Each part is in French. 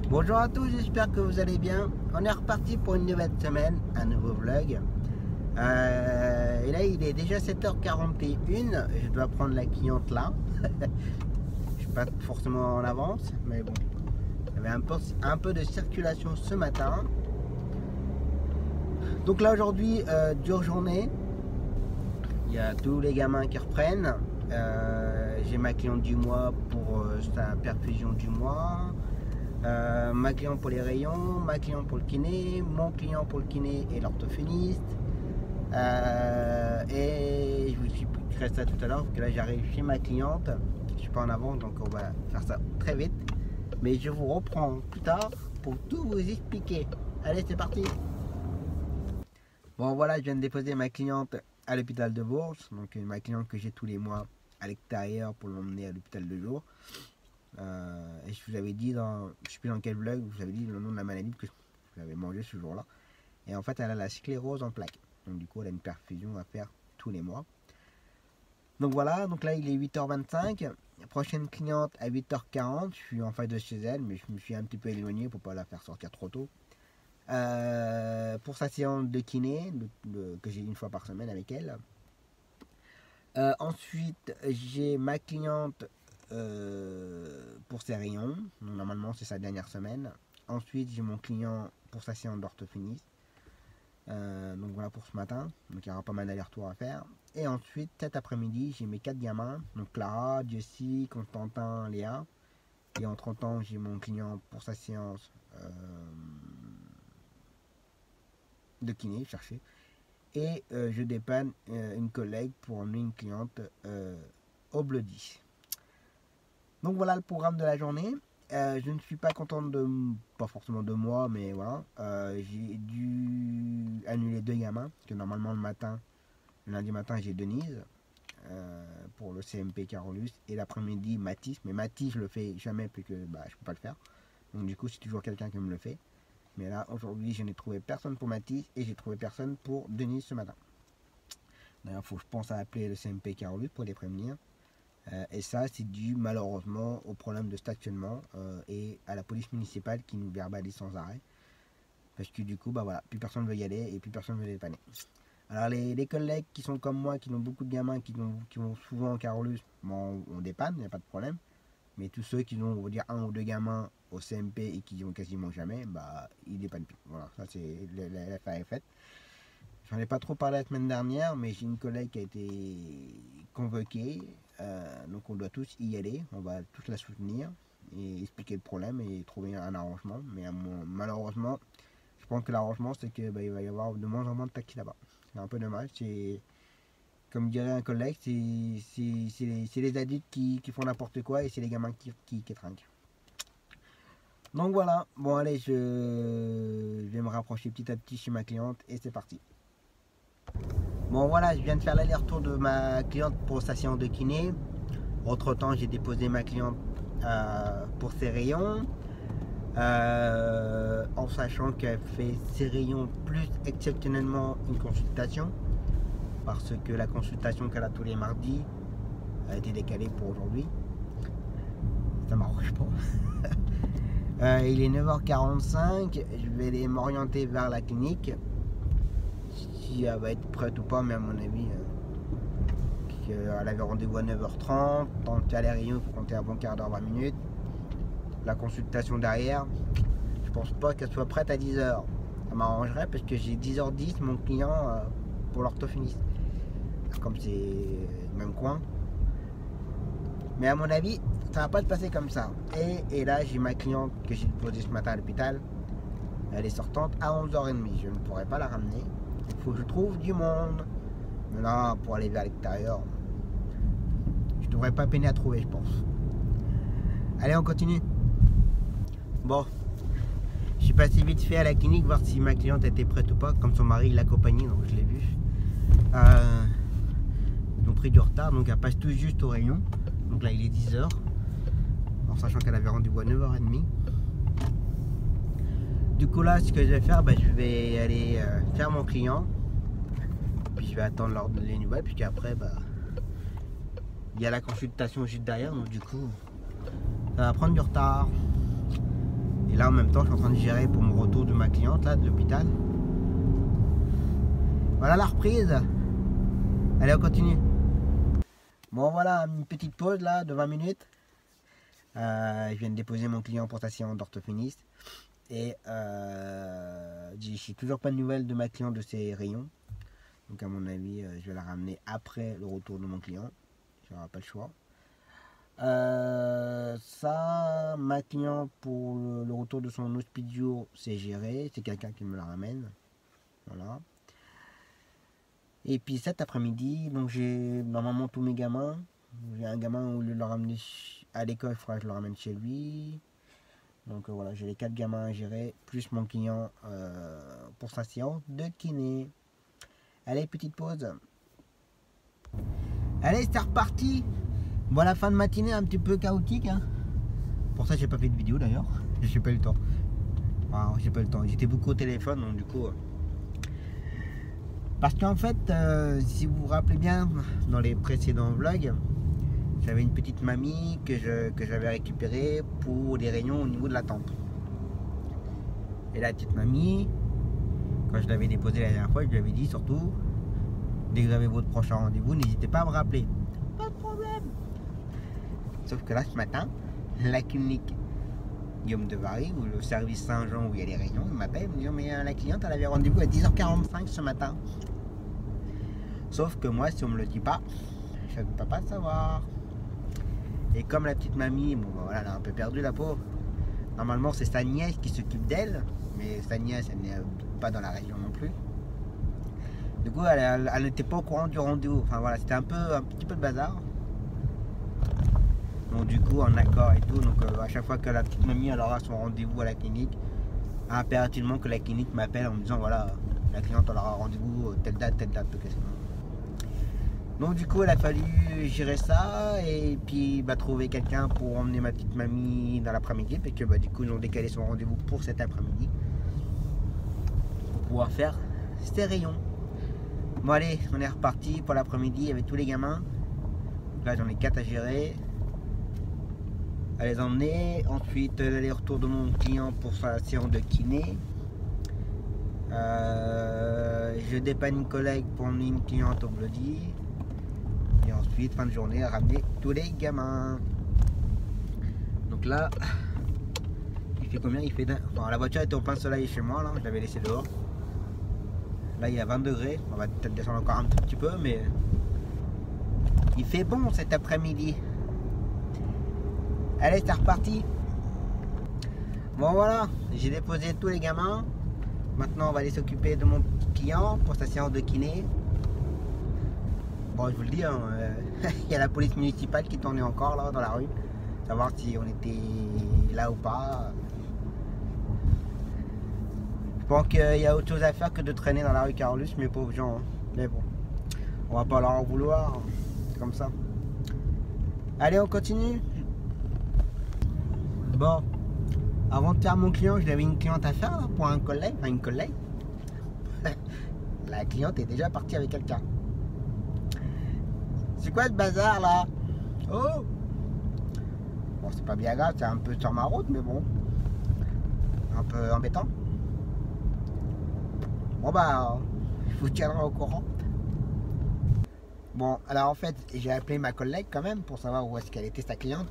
Bonjour à tous, j'espère que vous allez bien. On est reparti pour une nouvelle semaine, un nouveau vlog. Et là il est déjà 7h41, je dois prendre la cliente là. Je suis pas forcément en avance, mais bon. Il y avait un peu de circulation ce matin. Donc là aujourd'hui, dure journée. Il y a tous les gamins qui reprennent. J'ai ma cliente du mois pour sa perfusion du mois. Ma cliente pour les rayons, ma cliente pour le kiné, mon client pour le kiné et l'orthophoniste. Et je vous suis créé ça tout à l'heure parce que là j'arrive chez ma cliente. Je suis pas en avant donc on va faire ça très vite. Mais je vous reprends plus tard pour tout vous expliquer. Allez, c'est parti. Bon voilà, je viens de déposer ma cliente à l'hôpital de Bourges. Donc ma cliente que j'ai tous les mois à l'extérieur pour l'emmener à l'hôpital de jour. Et je vous avais dit dans, je sais plus dans quel vlog, je vous avais dit le nom de la maladie que j'avais mangé ce jour-là. Et en fait, elle a la sclérose en plaques. Donc du coup, elle a une perfusion à faire tous les mois. Donc voilà, donc là il est 8h25. Prochaine cliente à 8h40. Je suis en face de chez elle, mais je me suis un petit peu éloigné pour pas la faire sortir trop tôt. Pour sa séance de kiné, que j'ai une fois par semaine avec elle. Ensuite, j'ai ma cliente pour ses rayons. Donc, normalement, c'est sa dernière semaine. Ensuite, j'ai mon client pour sa séance d'orthophoniste. Donc voilà pour ce matin. Donc il y aura pas mal d'allers-retours à faire. Et ensuite, cet après-midi, j'ai mes 4 gamins. Donc Clara, Jessie, Constantin, Léa. Et en 30 ans, j'ai mon client pour sa séance de kiné, chercher. Et je dépanne une collègue pour emmener une cliente au Bloody. Donc voilà le programme de la journée. Je ne suis pas contente de, pas forcément de moi, mais voilà. J'ai dû annuler 2 gamins, parce que normalement le lundi matin j'ai Denise pour le CMP Carolus, et l'après-midi Mathis. Mais Mathis je le fais jamais, puisque bah, je peux pas le faire. Donc du coup c'est toujours quelqu'un qui me le fait. Mais là, aujourd'hui, je n'ai trouvé personne pour Mathis et j'ai trouvé personne pour Denise ce matin. D'ailleurs, il faut que je pense à appeler le CMP Carolus pour les prévenir. Et ça, c'est dû malheureusement au problème de stationnement et à la police municipale qui nous verbalise sans arrêt. Parce que du coup, bah voilà, plus personne ne veut y aller et plus personne ne veut dépanner. Alors les collègues qui sont comme moi, qui ont beaucoup de gamins, qui vont souvent en Carolus, bon, on dépanne, il n'y a pas de problème. Mais tous ceux qui ont, on va dire, 1 ou 2 gamins au CMP et qui y vont quasiment jamais, bah ils dépannent plus. Voilà, ça c'est l'affaire est faite. J'en ai pas trop parlé la semaine dernière, mais j'ai une collègue qui a été convoquée, donc on doit tous y aller, on va tous la soutenir et expliquer le problème et trouver un arrangement. Mais malheureusement, je pense que l'arrangement c'est qu'il va y avoir de moins en moins de taxis là-bas. C'est un peu dommage, c'est comme dirait un collègue, c'est les adultes qui font n'importe quoi et c'est les gamins qui trinquent. Donc voilà, bon allez, je vais me rapprocher petit à petit chez ma cliente et c'est parti. Bon voilà, je viens de faire l'aller-retour de ma cliente pour sa séance de kiné. Entre temps, j'ai déposé ma cliente pour ses rayons. En sachant qu'elle fait ses rayons plus exceptionnellement une consultation. Parce que la consultation qu'elle a tous les mardis a été décalée pour aujourd'hui. Ça m'arrange pas. Il est 9h45, je vais m'orienter vers la clinique. Si elle va être prête ou pas, mais à mon avis, elle avait rendez-vous à 9h30. Tant qu'il y a les rayons, il faut compter un bon quart d'heure, 20 minutes. La consultation derrière, je pense pas qu'elle soit prête à 10h. Ça m'arrangerait parce que j'ai 10h10 mon client pour l'orthophoniste. Comme c'est le même coin. Mais à mon avis, ça va pas se passer comme ça. Et là, j'ai ma cliente que j'ai posée ce matin à l'hôpital. Elle est sortante à 11h30. Je ne pourrai pas la ramener. Il faut que je trouve du monde. Mais là, pour aller vers l'extérieur, je devrais pas peiner à trouver, je pense. Allez, on continue. Bon, je suis passé vite fait à la clinique voir si ma cliente était prête ou pas. Comme son mari l'accompagnait, donc je l'ai vu. Ils ont pris du retard, donc elle passe tout juste au rayon. Donc là, il est 10h. En sachant qu'elle avait rendez-vous à 9h30. Du coup là, ce que je vais faire, je vais aller faire mon client. Puis je vais attendre les nouvelles, puisqu'après, il y a la consultation juste derrière. Donc du coup, ça va prendre du retard. Et là, en même temps, je suis en train de gérer pour mon retour de ma cliente, là, de l'hôpital. Voilà la reprise. Allez, on continue. Bon, voilà, une petite pause, là, de 20 minutes. Je viens de déposer mon client pour sa séance d'orthophoniste. Et j'ai toujours pas de nouvelles de ma cliente de ses rayons. Donc à mon avis, je vais la ramener après le retour de mon client. Je n'aurai pas le choix. Ça, ma cliente pour le retour de son hospidio, c'est géré. C'est quelqu'un qui me la ramène. Voilà. Et puis cet après-midi, donc j'ai normalement tous mes gamins. J'ai un gamin où je le ramener à l'école, il faudra que je le ramène chez lui. Donc voilà, j'ai les 4 gamins à gérer, plus mon client pour sa séance de kiné. Allez, petite pause. Allez, c'est reparti. Bon, la fin de matinée un petit peu chaotique. Hein. Pour ça, j'ai pas fait de vidéo d'ailleurs. J'ai pas eu le temps. Enfin, j'ai pas eu le temps. J'étais beaucoup au téléphone, donc du coup... Parce qu'en fait, si vous vous rappelez bien, dans les précédents vlogs, j'avais une petite mamie que j'avais récupérée pour les rayons au niveau de la tempe. Et la petite mamie, quand je l'avais déposée la dernière fois, je lui avais dit surtout, dès que vous avez votre prochain rendez-vous, n'hésitez pas à me rappeler. Pas de problème. Sauf que là, ce matin, la clinique Guillaume de Vary, ou le service Saint-Jean où il y a les rayons, il m'appelle, il me dit mais la cliente, elle avait rendez-vous à 10h45 ce matin. Sauf que moi, si on me le dit pas, je ne peux pas le savoir. Et comme la petite mamie, bon voilà, elle a un peu perdu la pauvre. Normalement, c'est sa nièce qui s'occupe d'elle, mais sa nièce, elle n'est pas dans la région non plus. Du coup, elle n'était pas au courant du rendez-vous. Enfin voilà, c'était un petit peu de bazar. Donc du coup, en accord et tout, donc à chaque fois que la petite mamie elle aura son rendez-vous à la clinique, impérativement que la clinique m'appelle en me disant voilà, la cliente elle aura rendez-vous telle date, donc du coup, il a fallu gérer ça et puis trouver quelqu'un pour emmener ma petite mamie dans l'après-midi, parce que du coup, ils ont décalé son rendez-vous pour cet après-midi. pouvoir faire ces rayons. Bon allez, on est reparti pour l'après-midi avec tous les gamins. Là j'en ai 4 à gérer, à les emmener. Ensuite l'aller-retour de mon client pour sa séance de kiné. Je dépanne une collègue pour emmener une cliente au Bloody. Et ensuite fin de journée à ramener tous les gamins. Donc là, il fait combien? Il fait enfin, la voiture était au plein soleil chez moi, là, je l'avais laissé dehors. Là il y a 20 degrés, on va peut-être descendre encore un tout petit peu, mais il fait bon cet après-midi. Allez, c'est reparti. Bon voilà, j'ai déposé tous les gamins. Maintenant on va aller s'occuper de mon client pour sa séance de kiné. Bon je vous le dis, hein, il y a la police municipale qui tournait encore là dans la rue. Savoir si on était là ou pas. Je pense qu'il y a autre chose à faire que de traîner dans la rue Carolus, mes pauvres gens. Hein. Mais bon, on va pas leur en vouloir. C'est comme ça. Allez, on continue. Bon, avant de faire mon client, j'avais une cliente à faire là, pour un collègue. Enfin, une collègue. La cliente est déjà partie avec quelqu'un. C'est quoi ce bazar là? Oh! Bon, c'est pas bien grave, c'est un peu sur ma route, mais bon. Un peu embêtant. Bon bah, je vous tiendrai au courant. Bon, alors en fait, j'ai appelé ma collègue quand même pour savoir où est-ce qu'elle était sa cliente.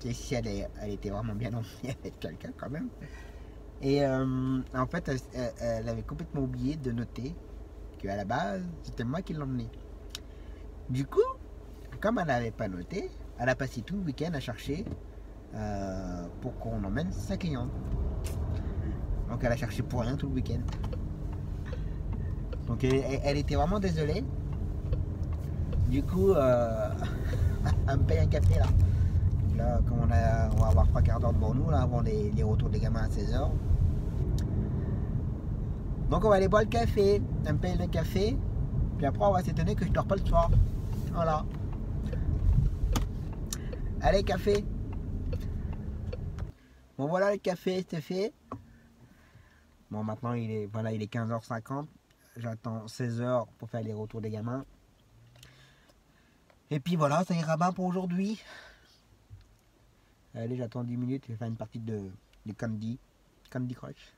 Et si elle était vraiment bien emmenée avec quelqu'un quand même. Et en fait, elle avait complètement oublié de noter qu'à la base, c'était moi qui l'emmenais. Du coup, comme elle n'avait pas noté, elle a passé tout le week-end à chercher pour qu'on emmène sa cliente. Donc elle a cherché pour rien tout le week-end. Donc elle était vraiment désolée. Du coup, elle me paye un café là. Là, comme on va avoir 3 quarts d'heure devant nous là, avant les retours des gamins à 16h. Donc on va aller boire le café. Elle me paye le café. Puis après on va s'étonner que je dors pas le soir. Voilà. Allez, café. Bon voilà, le café c'est fait. Bon maintenant il est 15h50. J'attends 16h pour faire les retours des gamins. Et puis voilà, ça ira bien pour aujourd'hui. Allez, j'attends 10 minutes, je vais faire une partie de Candy Crush.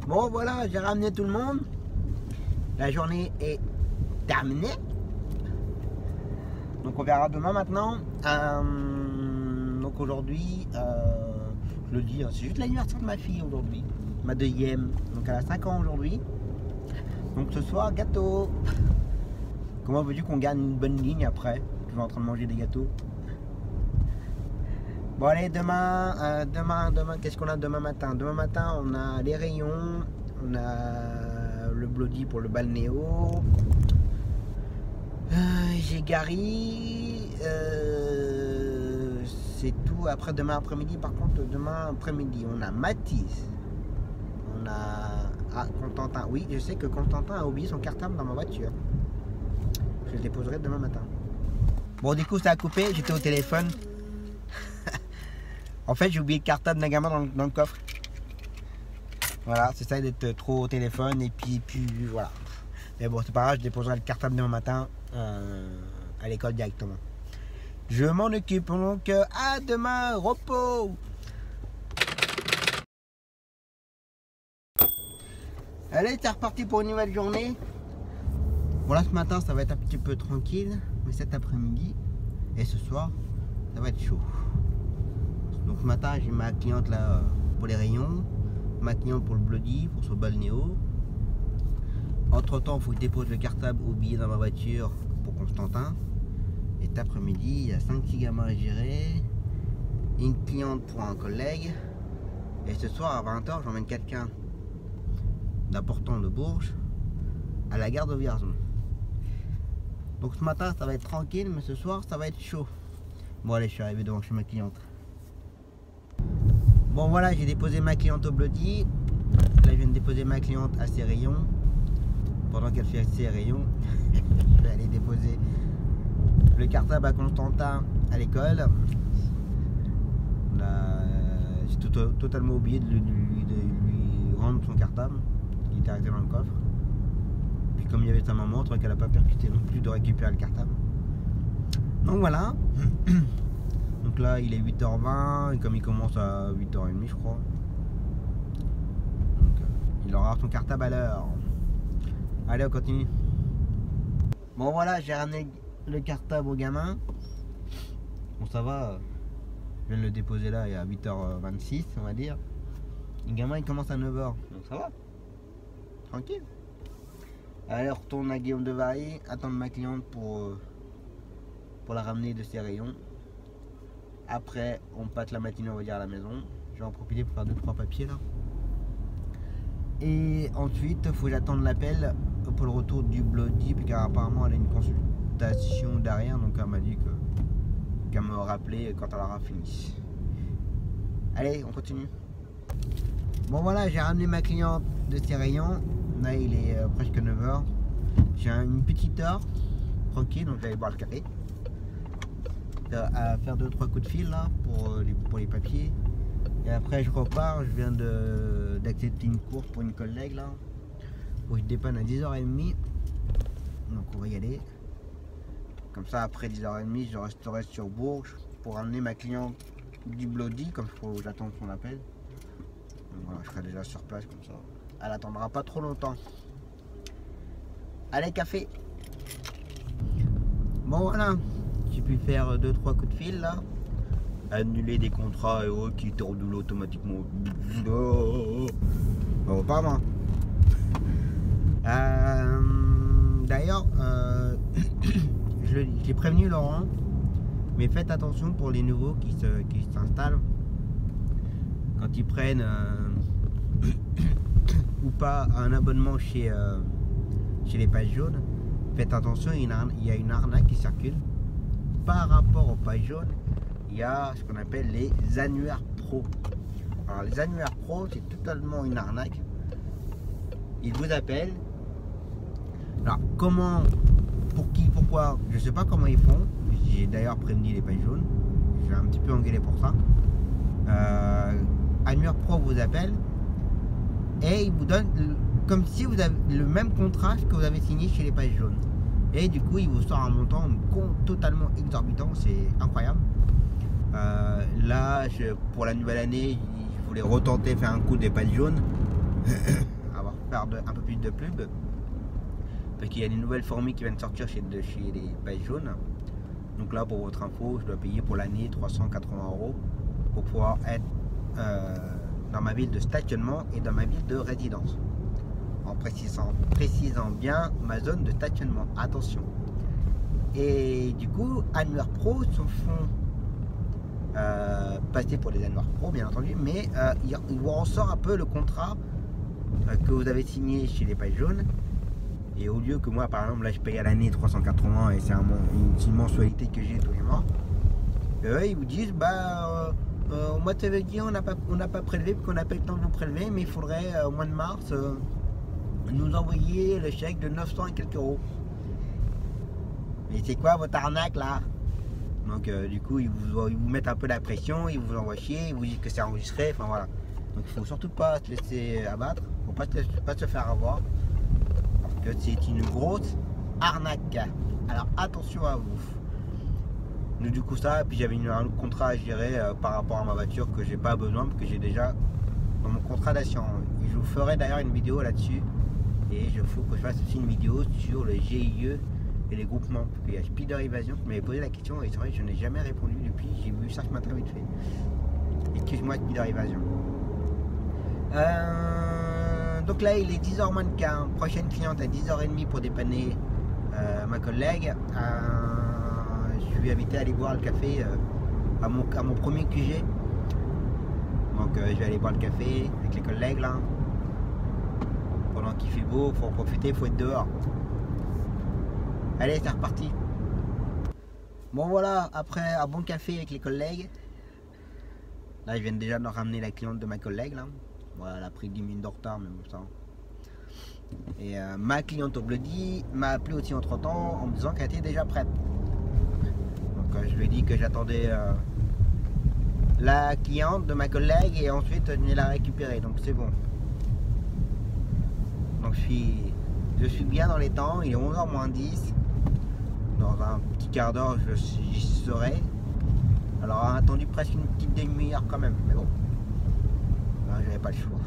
Bon voilà, j'ai ramené tout le monde. La journée est terminée. Donc on verra demain maintenant. Donc aujourd'hui, je le dis, c'est juste l'anniversaire de ma fille aujourd'hui. Ma deuxième. Donc elle a 5 ans aujourd'hui. Donc ce soir, gâteau. Comment veux-tu qu'on gagne une bonne ligne après? Je suis en train de manger des gâteaux. Bon allez, demain, qu'est-ce qu'on a demain matin? Demain matin, on a les rayons, on a le Bloody pour le balnéo. J'ai Gary. C'est tout. Après demain après-midi, par contre, demain après-midi, on a Mathis. On a Constantin. Oui, je sais que Constantin a oublié son cartable dans ma voiture. Je le déposerai demain matin. Bon, du coup, ça a coupé. J'étais au téléphone. En fait, j'ai oublié le cartable d'un gamin dans le coffre. Voilà, c'est ça d'être trop au téléphone. Et puis voilà. Mais bon, c'est pas grave, je déposerai le cartable demain matin à l'école directement. Je m'en occupe. Donc, à demain, repos. Allez, c'est reparti pour une nouvelle journée. Voilà, ce matin, ça va être un petit peu tranquille. Mais cet après-midi et ce soir, ça va être chaud. Donc ce matin, j'ai ma cliente là pour les rayons, ma cliente pour le Bloody, pour son balnéo. Entre temps, il faut que je dépose le cartable au billet dans ma voiture pour Constantin. Et cet après-midi, il y a 5-6 gamins à gérer, une cliente pour un collègue. Et ce soir à 20h, j'emmène quelqu'un d'important de Bourges à la gare de Vierzon. Donc ce matin, ça va être tranquille, mais ce soir, ça va être chaud. Bon allez, je suis arrivé devant chez ma cliente. Bon voilà, j'ai déposé ma cliente au Bloody. Là, je viens de déposer ma cliente à ses rayons. Pendant qu'elle fait ses rayons, je vais aller déposer le cartable à Constantin à l'école. J'ai totalement oublié de lui rendre son cartable. il était arrêté dans le coffre. Puis comme il y avait sa maman, je crois qu'elle n'a pas percuté non plus de récupérer le cartable. Donc voilà. Donc là il est 8h20 et comme il commence à 8h30 je crois. Donc il aura son cartable à l'heure. Allez on continue. Bon voilà, j'ai ramené le cartable au gamin. Bon ça va, je viens de le déposer là, il est à 8h26 on va dire. Le gamin il commence à 9h, donc ça va. Tranquille. Allez on retourne à Guillaume de Varie, attendre ma cliente pour la ramener de ses rayons. Après on passe la matinée on va dire à la maison. Je vais en profiter pour faire 2-3 papiers là. Et ensuite il faut que j'attende l'appel pour le retour du Bloody, puis car apparemment elle a une consultation derrière, donc elle m'a dit qu'elle me rappelait quand elle aura fini. Allez on continue. Bon voilà, j'ai ramené ma cliente de ses rayons. Là il est presque 9h. J'ai une petite heure tranquille, donc j'allais boire le café. À faire 2-3 coups de fil là pour les papiers. Et après je repars, je viens d'accepter une course pour une collègue là. Où je dépanne à 10h30. Donc on va y aller. Comme ça après 10h30 je resterai sur Bourges pour ramener ma cliente du Bloody, comme j'attends son appel. Donc voilà, je serai déjà sur place comme ça. Elle attendra pas trop longtemps. Allez café. Bon voilà, j'ai pu faire 2-3 coups de fil là. Annuler des contrats et autres qui tournent automatiquement. Bon pardon. D'ailleurs, j'ai prévenu Laurent, mais faites attention pour les nouveaux qui s'installent. Quand ils prennent ou pas un abonnement chez les pages jaunes, faites attention, il y a une arnaque qui circule. Par rapport aux pages jaunes, il y a ce qu'on appelle les annuaires pro. Alors les annuaires pro, c'est totalement une arnaque. Ils vous appellent. Alors comment, pour qui, pourquoi, je sais pas comment ils font. J'ai d'ailleurs prévenu les pages jaunes. J'ai un petit peu engueulé pour ça. Annuaire pro vous appelle et il vous donne comme si vous avez le même contrat que vous avez signé chez les pages jaunes. Et du coup il vous sort un montant totalement exorbitant, c'est incroyable. Là pour la nouvelle année je voulais retenter faire un coup des pages jaunes. Faire un peu plus de pub parce qu'il y a des nouvelles fourmis qui viennent sortir chez les pages jaunes. Donc là pour votre info je dois payer pour l'année 380 € pour pouvoir être dans ma ville de stationnement et dans ma ville de résidence, en précisant bien ma zone de stationnement, attention. Et du coup annuaires pro se font passer pour les annuaires pro bien entendu, mais il vous ressort un peu le contrat que vous avez signé chez les pages jaunes. Et au lieu que moi par exemple là je paye à l'année 380 et c'est une mensualité que j'ai tous les mois, ils vous disent au mois de février on n'a pas prélevé parce qu'on n'a pas eu le temps de vous prélever, mais il faudrait au mois de mars nous envoyer le chèque de 900 et quelques euros. Mais c'est quoi votre arnaque là? Donc du coup ils vous mettent un peu la pression, ils vous envoient chier, ils vous disent que c'est enregistré, enfin voilà. Donc il faut surtout pas se laisser abattre, faut pas se faire avoir, parce que c'est une grosse arnaque. Alors attention à vous. Donc du coup ça, puis j'avais un autre contrat à gérer par rapport à ma voiture que j'ai pas besoin, parce que j'ai déjà dans mon contrat d'assurance. Je vous ferai d'ailleurs une vidéo là-dessus, et il faut que je fasse aussi une vidéo sur le GIE et les groupements, parce qu'il y a Spider Evasion qui m'avait posé la question, et c'est vrai que je n'ai jamais répondu depuis, j'ai vu ça ce matin vite fait. Excuse-moi Spider Evasion. Donc là il est 10h moins de quart, prochaine cliente à 10h30 pour dépanner ma collègue. Je suis invité à aller boire le café à mon premier QG. Donc je vais aller boire le café avec les collègues là. Pendant qu'il fait beau, faut en profiter, faut être dehors. Allez c'est reparti. Bon voilà, après un bon café avec les collègues. Là je viens déjà de ramener la cliente de ma collègue là. Voilà, elle a pris 10 minutes de retard, mais bon ça. Et ma cliente au Bloody m'a appelé aussi entre temps en me disant qu'elle était déjà prête. Donc je lui ai dit que j'attendais la cliente de ma collègue et ensuite je venais la récupérer, donc c'est bon. Donc je suis bien dans les temps, il est 11h moins 10. Dans un petit quart d'heure, j'y serai. Alors, on a attendu presque une petite demi-heure quand même, mais bon, j'avais pas le choix.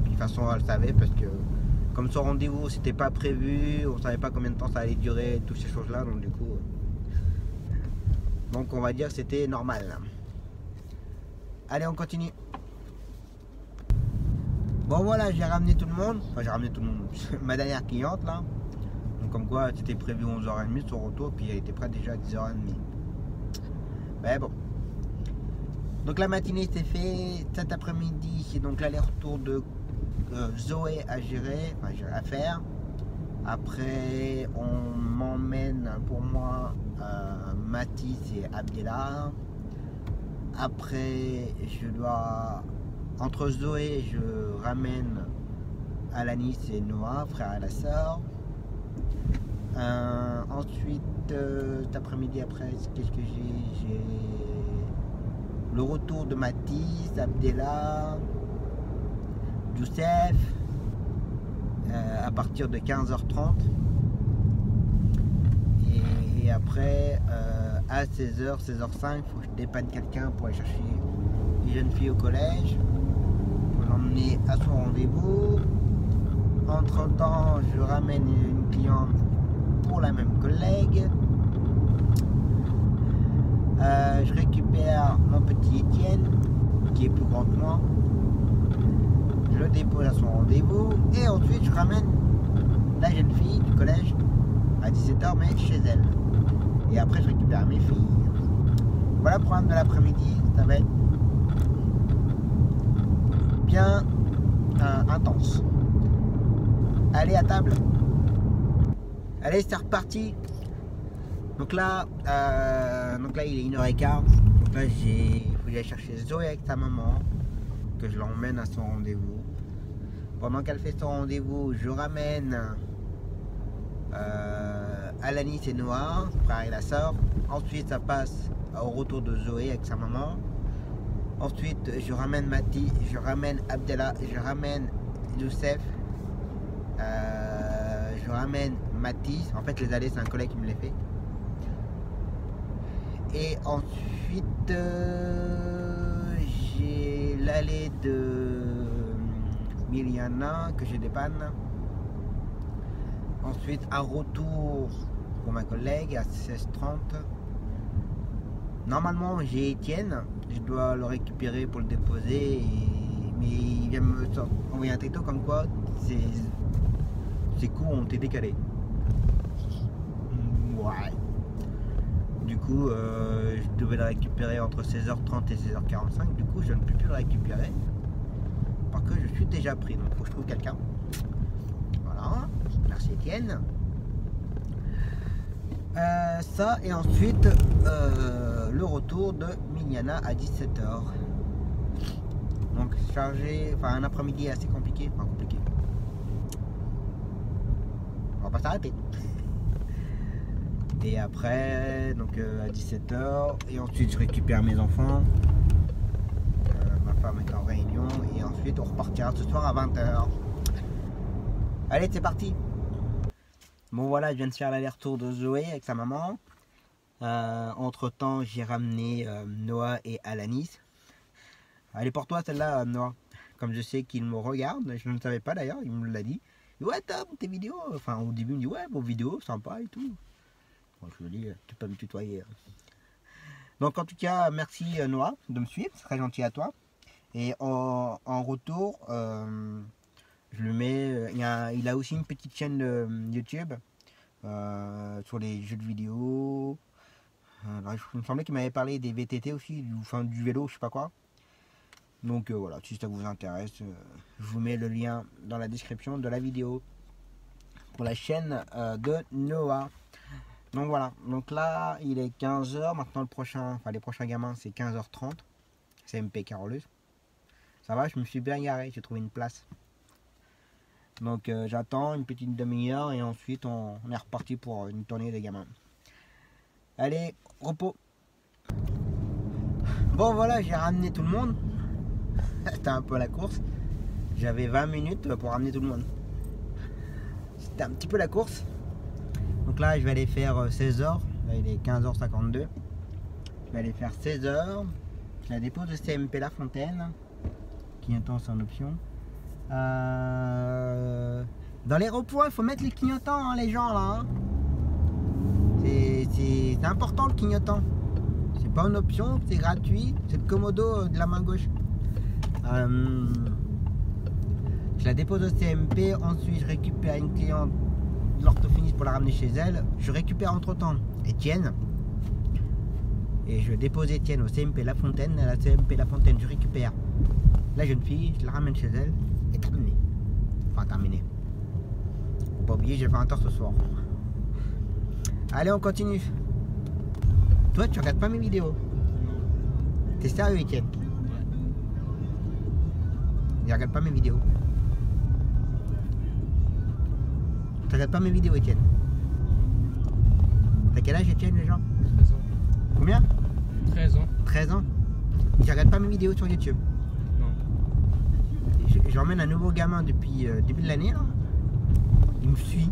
De toute façon, elle le savait parce que, comme son rendez-vous, c'était pas prévu, on savait pas combien de temps ça allait durer, toutes ces choses-là, donc du coup, on va dire que c'était normal. Allez, on continue. Bon voilà, j'ai ramené tout le monde, enfin j'ai ramené tout le monde, ma dernière cliente là. Donc comme quoi, c'était prévu 11h30 son retour, puis elle était prête déjà à 10h30. Mais bon. Donc la matinée c'est fait. Cet après-midi c'est donc l'aller-retour de Zoé à gérer, enfin à faire. Après on m'emmène pour moi Mathis et Abdella. Après je dois, entre Zoé je ramène Alanis et Noah, frère et la sœur. Ensuite, cet après-midi, après, qu'est-ce que j'ai le retour de Mathis, Abdella, Youssef, à partir de 15h30. Et après, à 16h, 16h05, il faut que je dépanne quelqu'un pour aller chercher une jeune fille au collège, pour l'emmener à son rendez-vous. Entre temps, je ramène une cliente pour la même collègue. Je récupère mon petit Étienne qui est plus grand que moi. Je le dépose à son rendez-vous et ensuite je ramène la jeune fille du collège à 17h mais chez elle. Et après je récupère mes filles. Voilà le programme de l'après-midi. Ça va être bien intense. Allez à table. Allez, c'est reparti. Donc là il est 1h15. Donc là il faut que j'aille chercher Zoé avec sa maman, que je l'emmène à son rendez-vous. Pendant qu'elle fait son rendez-vous, je ramène Alanis et Noah, frère et la sœur. Ensuite ça passe au retour de Zoé avec sa maman. Ensuite je ramène Mathis, je ramène Abdella, je ramène Youssef. Je ramène Mathis, en fait les allées c'est un collègue qui me les fait. Et ensuite j'ai l'allée de Miliana que je dépanne. Ensuite un retour pour ma collègue à 16h30. Normalement j'ai Étienne, je dois le récupérer pour le déposer, mais il vient me envoyer un texto comme quoi ces cours ont été décalés. Ouais. Du coup, je devais le récupérer entre 16h30 et 16h45. Du coup, je ne peux plus le récupérer parce que je suis déjà pris. Donc, il faut que je trouve quelqu'un. Voilà. Merci Étienne. Ça et ensuite le retour de Miliana à 17h. Donc chargé, enfin un après-midi assez compliqué, enfin compliqué. On va pas s'arrêter. Et après, donc à 17h, et ensuite je récupère mes enfants. Ma femme est en réunion, et ensuite on repartira ce soir à 20h. Allez, c'est parti. Bon voilà, je viens de faire l'aller-retour de Zoé avec sa maman. Entre temps, j'ai ramené Noah et Alanis. Elle est pour toi celle-là, Noah. Comme je sais qu'il me regarde, je ne le savais pas d'ailleurs, il me l'a dit. Ouais, Tom, tes vidéos. Enfin, au début, il me dit ouais, vos vidéos, sympa et tout. Bon, je lui dis, tu peux me tutoyer. Donc, en tout cas, merci Noah de me suivre, c'est très gentil à toi. Et en retour, je le mets. Il a aussi une petite chaîne de YouTube sur les jeux de vidéo. Il me semblait qu'il m'avait parlé des VTT aussi, du vélo, je sais pas quoi. Donc voilà, si ça vous intéresse, je vous mets le lien dans la description de la vidéo pour la chaîne de Noah. Donc voilà, donc là il est 15h, maintenant les prochains gamins c'est 15h30, c'est MP Carolus. Ça va, je me suis bien garé, j'ai trouvé une place. Donc j'attends une petite demi-heure et ensuite on est reparti pour une tournée des gamins. Allez, repos. Bon voilà, j'ai ramené tout le monde. C'était un peu la course. J'avais 20 minutes pour ramener tout le monde. c'était un petit peu la course. Donc là, je vais aller faire 16 heures. Là, il est 15h52. Je vais aller faire 16 heures. Je la dépose de CMP La Fontaine. Clignotants, c'est en option. Dans les ronds-points, il faut mettre les clignotants, hein, les gens là. Hein. C'est important le clignotant. C'est pas une option, c'est gratuit. C'est le commodo de la main gauche. Je la dépose au CMP. Ensuite, je récupère une cliente de l'orthophoniste pour la ramener chez elle. Je récupère entre temps Étienne. Et je dépose Étienne au CMP La Fontaine. À la CMP La Fontaine, je récupère la jeune fille. Je la ramène chez elle. Et terminé. Enfin, terminé. Faut pas oublier, j'ai fait un tort ce soir. Allez, on continue. Toi, tu regardes pas mes vidéos? T'es sérieux, Étienne? Ouais. Il regarde pas mes vidéos. Tu regardes pas mes vidéos, Étienne? T'as quel âge, Étienne, les gens? 13 ans. Combien? 13 ans. 13 ans. Tu regardes pas mes vidéos sur YouTube? Non. J'emmène un nouveau gamin depuis début de l'année, là. Il me suit.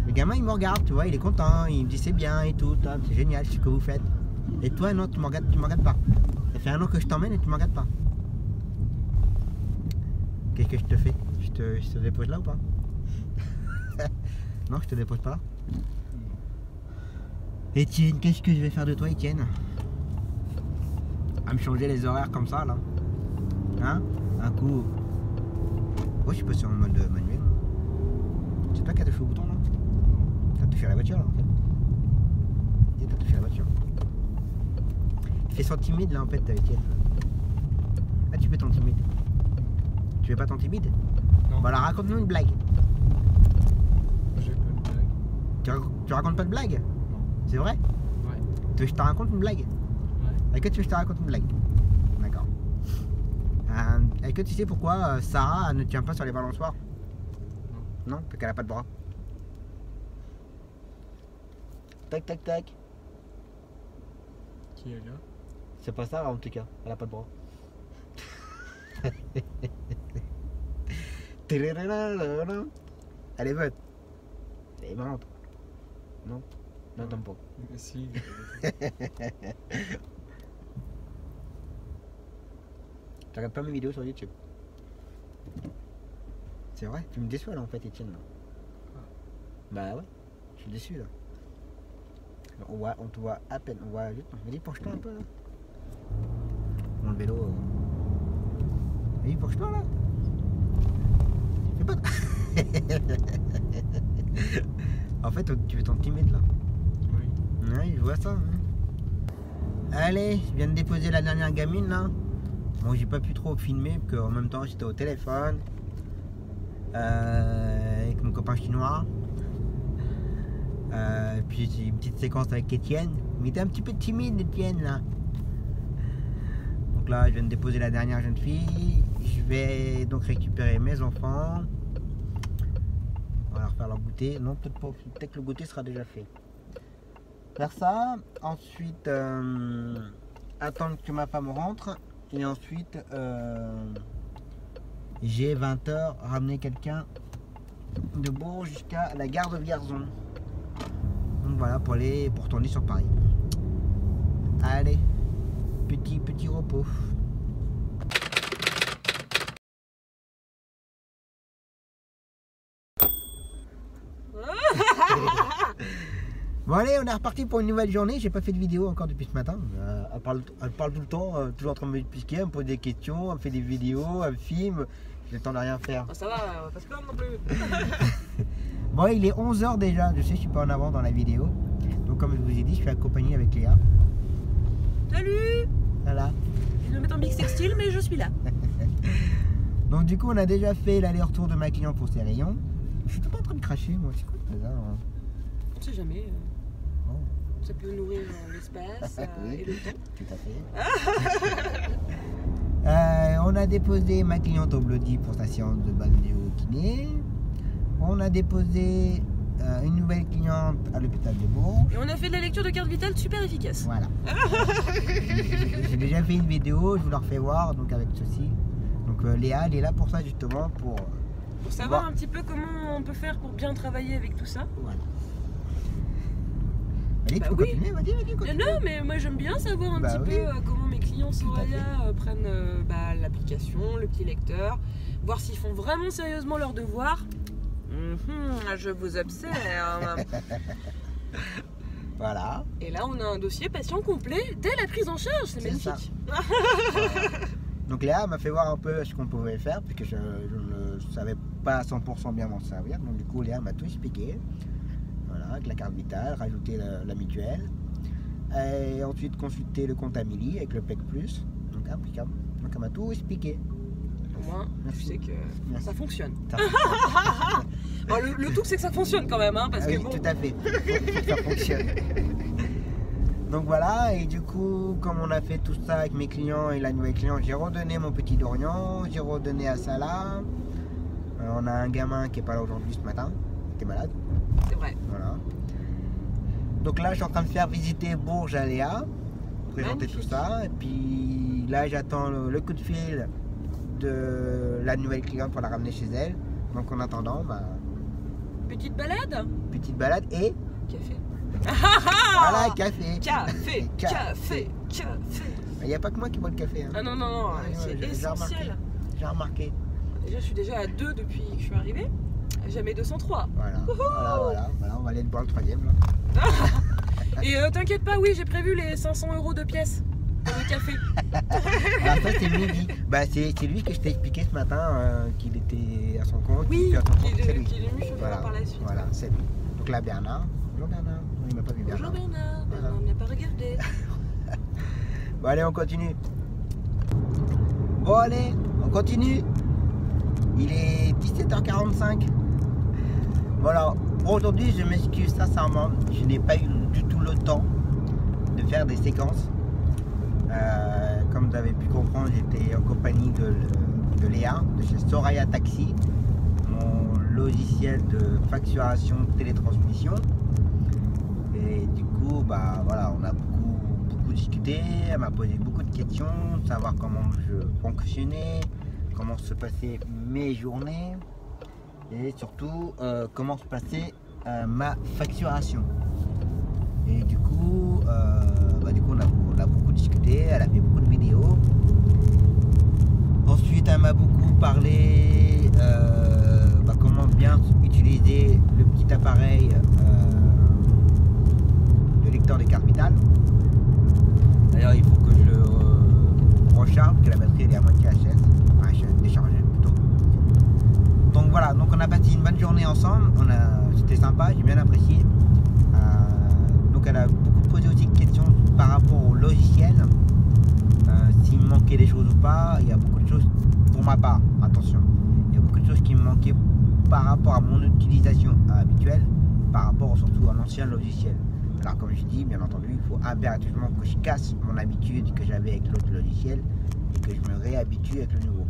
Le gamin, il me regarde, tu vois, il est content, il me dit c'est bien et tout, c'est génial, c'est ce que vous faites. Et toi, non, tu me regardes pas. Ça fait 1 an que je t'emmène et tu me regardes pas. Qu'est-ce que je te fais? Je te dépose là ou pas? Non, je te dépose pas là. Étienne, qu'est-ce que je vais faire de toi, Étienne? À me changer les horaires comme ça, là. Hein? Un coup. Oh, je suis passé en mode manuel. C'est toi qui as touché au bouton, là? T'as touché à la voiture, là, en fait. Et t'as touché à la voiture. Tu fais son timide, là, en fait, Étienne. Ah, tu fais ton timide. Tu fais pas ton timide? Non. Bah, alors raconte-nous une blague. J'ai pas de blague. Tu racontes pas de blague? Non. C'est vrai? Ouais. Tu veux que je te raconte une blague? Ouais. Est-ce que tu veux que je te raconte une blague? D'accord. Est-ce que tu sais pourquoi Sarah ne tient pas sur les balançoires? Non. Non, parce qu'elle a pas de bras. Tac, tac, tac. Qui est là? C'est pas ça en tout cas, elle a pas de bras. Elle est bonne. Elle est marrante. Non? Non, t'aimes pas. Si. Tu regardes pas mes vidéos sur YouTube? C'est vrai? Tu me déçois là en fait, Étienne. Là. Bah ouais, je suis déçu là. On te voit à peine, on voit juste. Vas-y, penche-toi un peu là. Mon vélo. Vas-y, penche-toi là. Fais pas. En fait, tu fais ton timide là. Oui. Ouais, je vois ça. Hein. Allez, je viens de déposer la dernière gamine là. Bon, j'ai pas pu trop filmer parce qu'en même temps j'étais au téléphone avec mon copain chinois. Puis j'ai une petite séquence avec Étienne. Mais il était un petit peu timide, Étienne là. Donc là, je viens de déposer la dernière jeune fille. Je vais donc récupérer mes enfants. On va leur faire leur goûter. Non, peut-être pas. Peut-être que le goûter sera déjà fait. Faire ça. Ensuite, attendre que ma femme rentre. Et ensuite, j'ai 20h ramener quelqu'un de Bourg jusqu'à la gare de Vierzon. Donc voilà, pour retourner sur Paris. Allez, petit repos. Bon allez, on est reparti pour une nouvelle journée. J'ai pas fait de vidéo encore depuis ce matin. Elle parle tout le temps, toujours en train de me piquer, elle me pose des questions, elle me fait des vidéos, elle me filme. J'ai le temps de rien faire. Oh, ça va, on va pas se plaindre non plus. Bon, il est 11h déjà. Je sais, je suis pas en avant dans la vidéo. Donc comme je vous ai dit, je suis accompagné avec Léa. Salut. Voilà. Je vais me mettre en mix textile, mais je suis là. Donc du coup, on a déjà fait l'aller-retour de ma cliente pour ses rayons. Je suis tout le temps en train de cracher, moi. C'est quoi ce bazar, hein? On sait jamais. Oh. Ça peut nourrir l'espace Oui, et le temps. tout à fait. On a déposé ma cliente au Bloody pour sa séance de balnéo-kiné. On a déposé une nouvelle cliente à l'hôpital de Bourg. Et on a fait de la lecture de carte vitale super efficace. Voilà. J'ai déjà fait une vidéo, je vous la refais voir donc avec ceci. Donc Léa, elle est là pour ça justement, pour Pour savoir Bon. un petit peu comment on peut faire pour bien travailler avec tout ça. Voilà. Allez, Bah tu peux oui. continuer, vas-y, continue. Non, mais moi j'aime bien savoir un Bah petit oui. peu comment mes clients Tout à fait. Soraya prennent l'application, le petit lecteur, voir s'ils font vraiment sérieusement leur devoir. Je vous observe. Voilà. Et là, on a un dossier patient complet dès la prise en charge, c'est C'est ça. magnifique. Voilà. Donc Léa m'a fait voir un peu ce qu'on pouvait faire, puisque je ne savais pas à 100% bien m'en servir. Donc du coup, Léa m'a tout expliqué. Voilà, avec la carte vitale, rajouter la mutuelle. Et ensuite consulter le compte Amélie avec le PEC+. Donc impeccable. Donc elle m'a tout expliqué. Au moins, tu Merci. sais que Merci. ça fonctionne. Ça- Bon, le tout, c'est que ça fonctionne quand même, hein, parce Ah oui, que bon. tout à fait. Faut que ça fonctionne. Donc voilà, et du coup, comme on a fait tout ça avec mes clients et la nouvelle cliente, j'ai redonné mon petit Dorian, j'ai redonné à Salah. On a un gamin qui est pas là aujourd'hui ce matin, qui est malade. C'est vrai. Voilà. Donc là, je suis en train de faire visiter Bourges à Léa, présenter Magnifique. tout ça. Et puis là, j'attends le coup de fil de la nouvelle cliente pour la ramener chez elle. Donc en attendant, Petite balade. petite balade et Café. voilà, café. Café, café, café. Il n'y a pas que moi qui bois le café. Hein. Ah non, non, non, Ouais, c'est j'ai essentiel. J'ai remarqué. Déjà, je suis déjà à 2 depuis que je suis arrivée. Jamais 203. Voilà, on va aller boire le troisième. Là. Et t'inquiète pas, oui, j'ai prévu les 500 € de pièce pour le café. Alors ça c'est midi. C'est lui que je t'ai expliqué ce matin qu'il était à son compte. Oui, qu'il était à son compte, qui c'est est lui. venu chauffeur Voilà, par la suite. voilà, c'est lui. Donc là Bernard. Bonjour Bernard. Non, il m'a pas vu Bernard. Bonjour Bernard, Voilà. Bernard n'a pas regardé. Bon allez, on continue. Bon allez, on continue. Il est 17h45. Voilà, pour aujourd'hui je m'excuse sincèrement. Je n'ai pas eu du tout le temps de faire des séquences. Comme vous avez pu comprendre, j'étais en compagnie de Léa, de chez Soraya Taxi, mon logiciel de facturation télétransmission. Et du coup, voilà, on a beaucoup discuté. Elle m'a posé beaucoup de questions, savoir comment je fonctionnais, comment se passaient mes journées et surtout comment se passait ma facturation. Et du coup, on a beaucoup discuté, elle a fait beaucoup de vidéos. Ensuite, elle m'a beaucoup parlé comment bien utiliser le petit appareil de lecteur de carte vitale. D'ailleurs, il faut que je le recharge, parce que la batterie elle est à moitié HS, déchargée plutôt. Donc voilà, donc on a passé une bonne journée ensemble, c'était sympa, j'ai bien apprécié. Donc elle a beaucoup posé aussi de questions par rapport au logiciel, s'il me manquait des choses ou pas. Il y a beaucoup de choses pour ma part, attention, il y a beaucoup de choses qui me manquaient par rapport à mon utilisation habituelle, par rapport surtout à l'ancien logiciel. Alors comme je dis, bien entendu, il faut impérativement que je casse mon habitude que j'avais avec l'autre logiciel et que je me réhabitue avec le nouveau.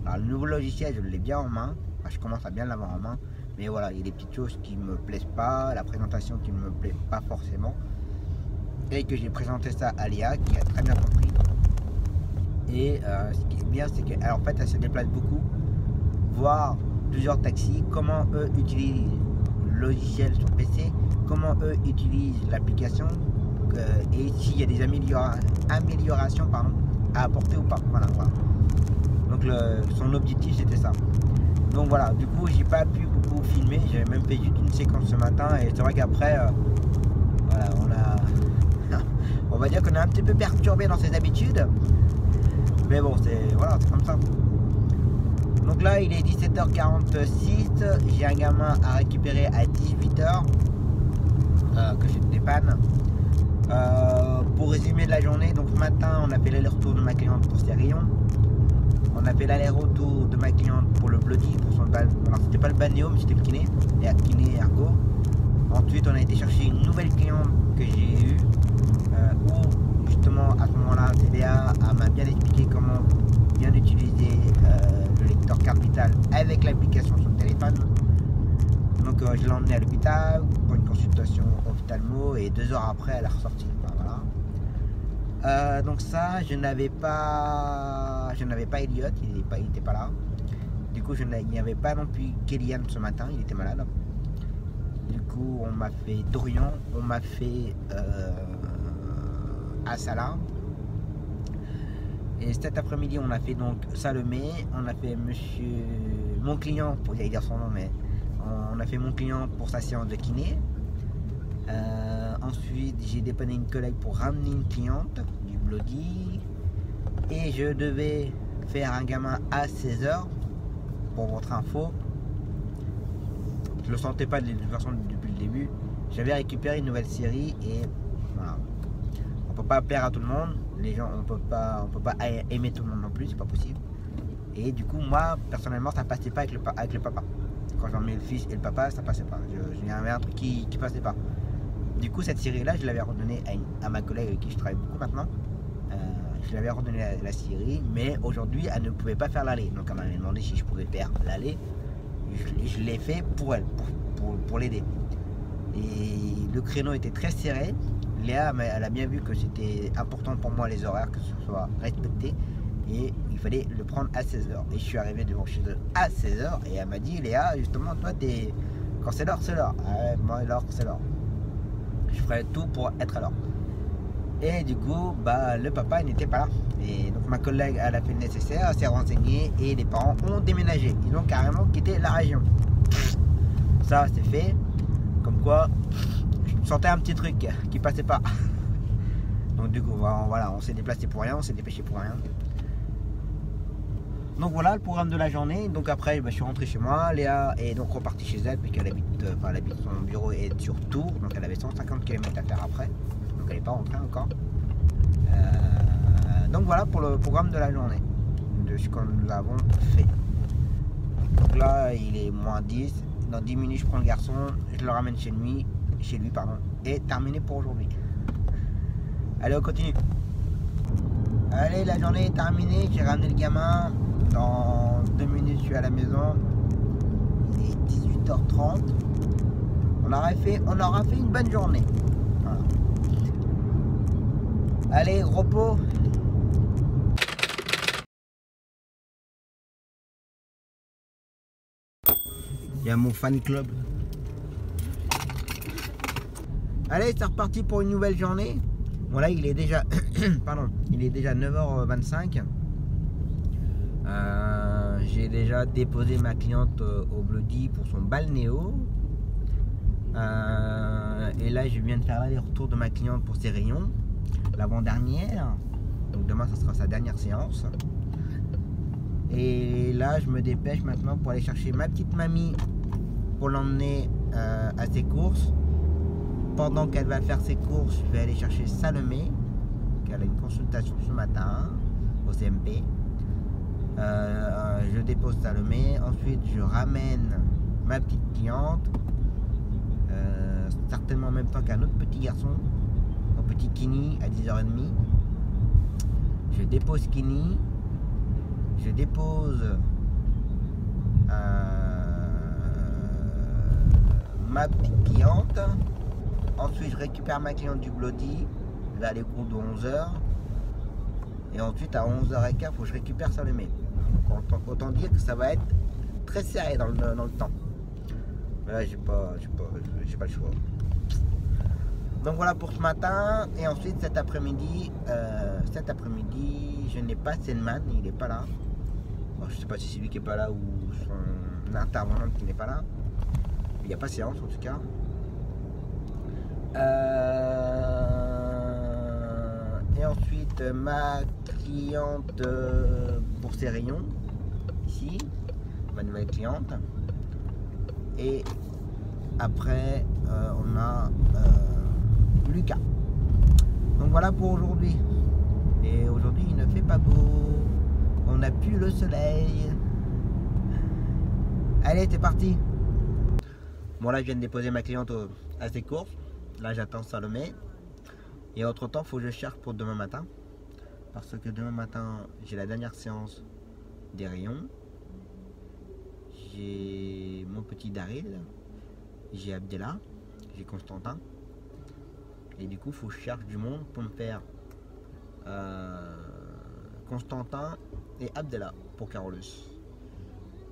Alors le nouveau logiciel, je l'ai bien en main, je commence à bien l'avoir en main, mais voilà, il y a des petites choses qui me plaisent pas, la présentation qui ne me plaît pas forcément, et que j'ai présenté ça à Léa qui a très bien compris. Et ce qui est bien, c'est qu'en fait elle se déplace beaucoup, voir plusieurs taxis, comment eux utilisent le logiciel sur PC, comment eux utilisent l'application, et s'il y a des améliorations à apporter ou pas. Voilà. Donc son objectif c'était ça. Donc voilà, du coup j'ai pas pu beaucoup filmer, j'ai même fait juste une séquence ce matin et c'est vrai qu'après voilà, on va dire qu'on est un petit peu perturbé dans ses habitudes. Mais bon, c'est comme ça. Donc là il est 17h46, j'ai un gamin à récupérer à 18h que je dépanne. Pour résumer la journée, donc ce matin on a fait l'aller-retour de ma cliente pour Stérillon. On a fait l'aller-retour de ma cliente pour le Bloody, pour son bal. Alors c'était pas le balnéo, mais c'était le kiné, et kiné ergo. Ensuite on a été chercher une nouvelle cliente que j'ai eue, où justement à ce moment-là CDA m'a bien expliqué comment bien utiliser le lecteur carte vitale avec l'application sur le téléphone. Donc je l'ai emmenée à l'hôpital pour une consultation ophtalmo et 2 heures après elle est ressortie. Donc ça, je n'avais pas Elliot, il n'était pas là. Du coup, il n'y avait pas non plus Kélian ce matin, il était malade. Du coup, on m'a fait Dorian, on m'a fait Assala. Et cet après-midi, on a fait donc Salomé, on a fait mon client, pour y dire son nom, mais on a fait mon client pour sa séance de kiné. Ensuite, j'ai dépanné une collègue pour ramener une cliente du Bloody. Et je devais faire un gamin à 16h. Pour votre info, je le sentais pas de toute façon depuis le début. J'avais récupéré une nouvelle série et voilà. On peut pas plaire à tout le monde. Les gens, on peut pas aimer tout le monde non plus, c'est pas possible. Et du coup, moi, personnellement, ça passait pas avec le papa. Quand j'emmène le fils et le papa, ça passait pas. Il y avait un truc qui passait pas. Du coup, cette série-là, je l'avais redonnée à ma collègue avec qui je travaille beaucoup maintenant. Je lui avais redonné la série, mais aujourd'hui, elle ne pouvait pas faire l'aller. Donc, elle m'avait demandé si je pouvais faire l'aller. Je l'ai fait pour elle, pour l'aider. Et le créneau était très serré. Léa, elle a bien vu que c'était important pour moi les horaires, que ce soit respecté. Et il fallait le prendre à 16h. Et je suis arrivé devant chez eux à 16h. Et elle m'a dit, Léa, justement, toi, quand c'est l'heure, c'est l'heure. Ah, moi, l'heure, c'est l'heure. Je ferai tout pour être à l'heure. Et du coup, le papa il n'était pas là. Et donc ma collègue, elle a fait le nécessaire, elle s'est renseignée et les parents ont déménagé. Ils ont carrément quitté la région. Ça, c'est fait. Comme quoi, je sentais un petit truc qui passait pas. Donc du coup, voilà, on s'est déplacé pour rien, on s'est dépêché pour rien. Donc voilà le programme de la journée. Donc après, je suis rentré chez moi. Léa est donc repartie chez elle puisqu'elle habite, son bureau est sur Tours. Donc elle avait 150 km à faire après. Donc elle n'est pas rentrée encore. Donc voilà pour le programme de la journée, de ce que nous avons fait. Donc là, il est moins 10. Dans 10 minutes, je prends le garçon, je le ramène chez lui, et terminé pour aujourd'hui. Allez, on continue. Allez, la journée est terminée. J'ai ramené le gamin. Dans 2 minutes, je suis à la maison. Il est 18h30. On aura fait une bonne journée. Voilà. Allez, repos. Il y a mon fan club. Allez, c'est reparti pour une nouvelle journée. Bon là, il est déjà, il est déjà 9h25. J'ai déjà déposé ma cliente au Bloody pour son balnéo. Et là, je viens de faire l'aller-retour de ma cliente pour ses rayons, l'avant-dernière. Donc demain, ça sera sa dernière séance. Et là, je me dépêche maintenant pour aller chercher ma petite mamie pour l'emmener à ses courses. Pendant qu'elle va faire ses courses, je vais aller chercher Salomé, qui a une consultation ce matin au CMP. Je dépose Salomé, ensuite je ramène ma petite cliente, certainement en même temps qu'un autre petit garçon, un petit Kini à 10h30. Je dépose Kini, je dépose ma petite cliente. Ensuite, je récupère ma cliente du Bloody vers les coups de 11h. Et ensuite, à 11h15, il faut que je récupère Salomé. Autant dire que ça va être très serré dans le temps. Mais là, j'ai pas le choix. Donc voilà pour ce matin. Et ensuite, cet après-midi, je n'ai pas Selman, il n'est pas là. Bon, je ne sais pas si c'est lui qui n'est pas là ou son intervenante qui n'est pas là. Il n'y a pas séance en tout cas. Et ensuite ma cliente pour ses rayons ici, ma nouvelle cliente. Et après on a Lucas. Donc voilà pour aujourd'hui. Et aujourd'hui il ne fait pas beau, on n'a plus le soleil. Allez, c'est parti. Bon là je viens de déposer ma cliente à ses courses. Là j'attends Salomé. Et entre temps, il faut que je cherche pour demain matin. Parce que demain matin, j'ai la dernière séance des rayons. J'ai mon petit Daryl. J'ai Abdella. J'ai Constantin. Et du coup, il faut que je cherche du monde pour me faire Constantin et Abdella pour Carolus.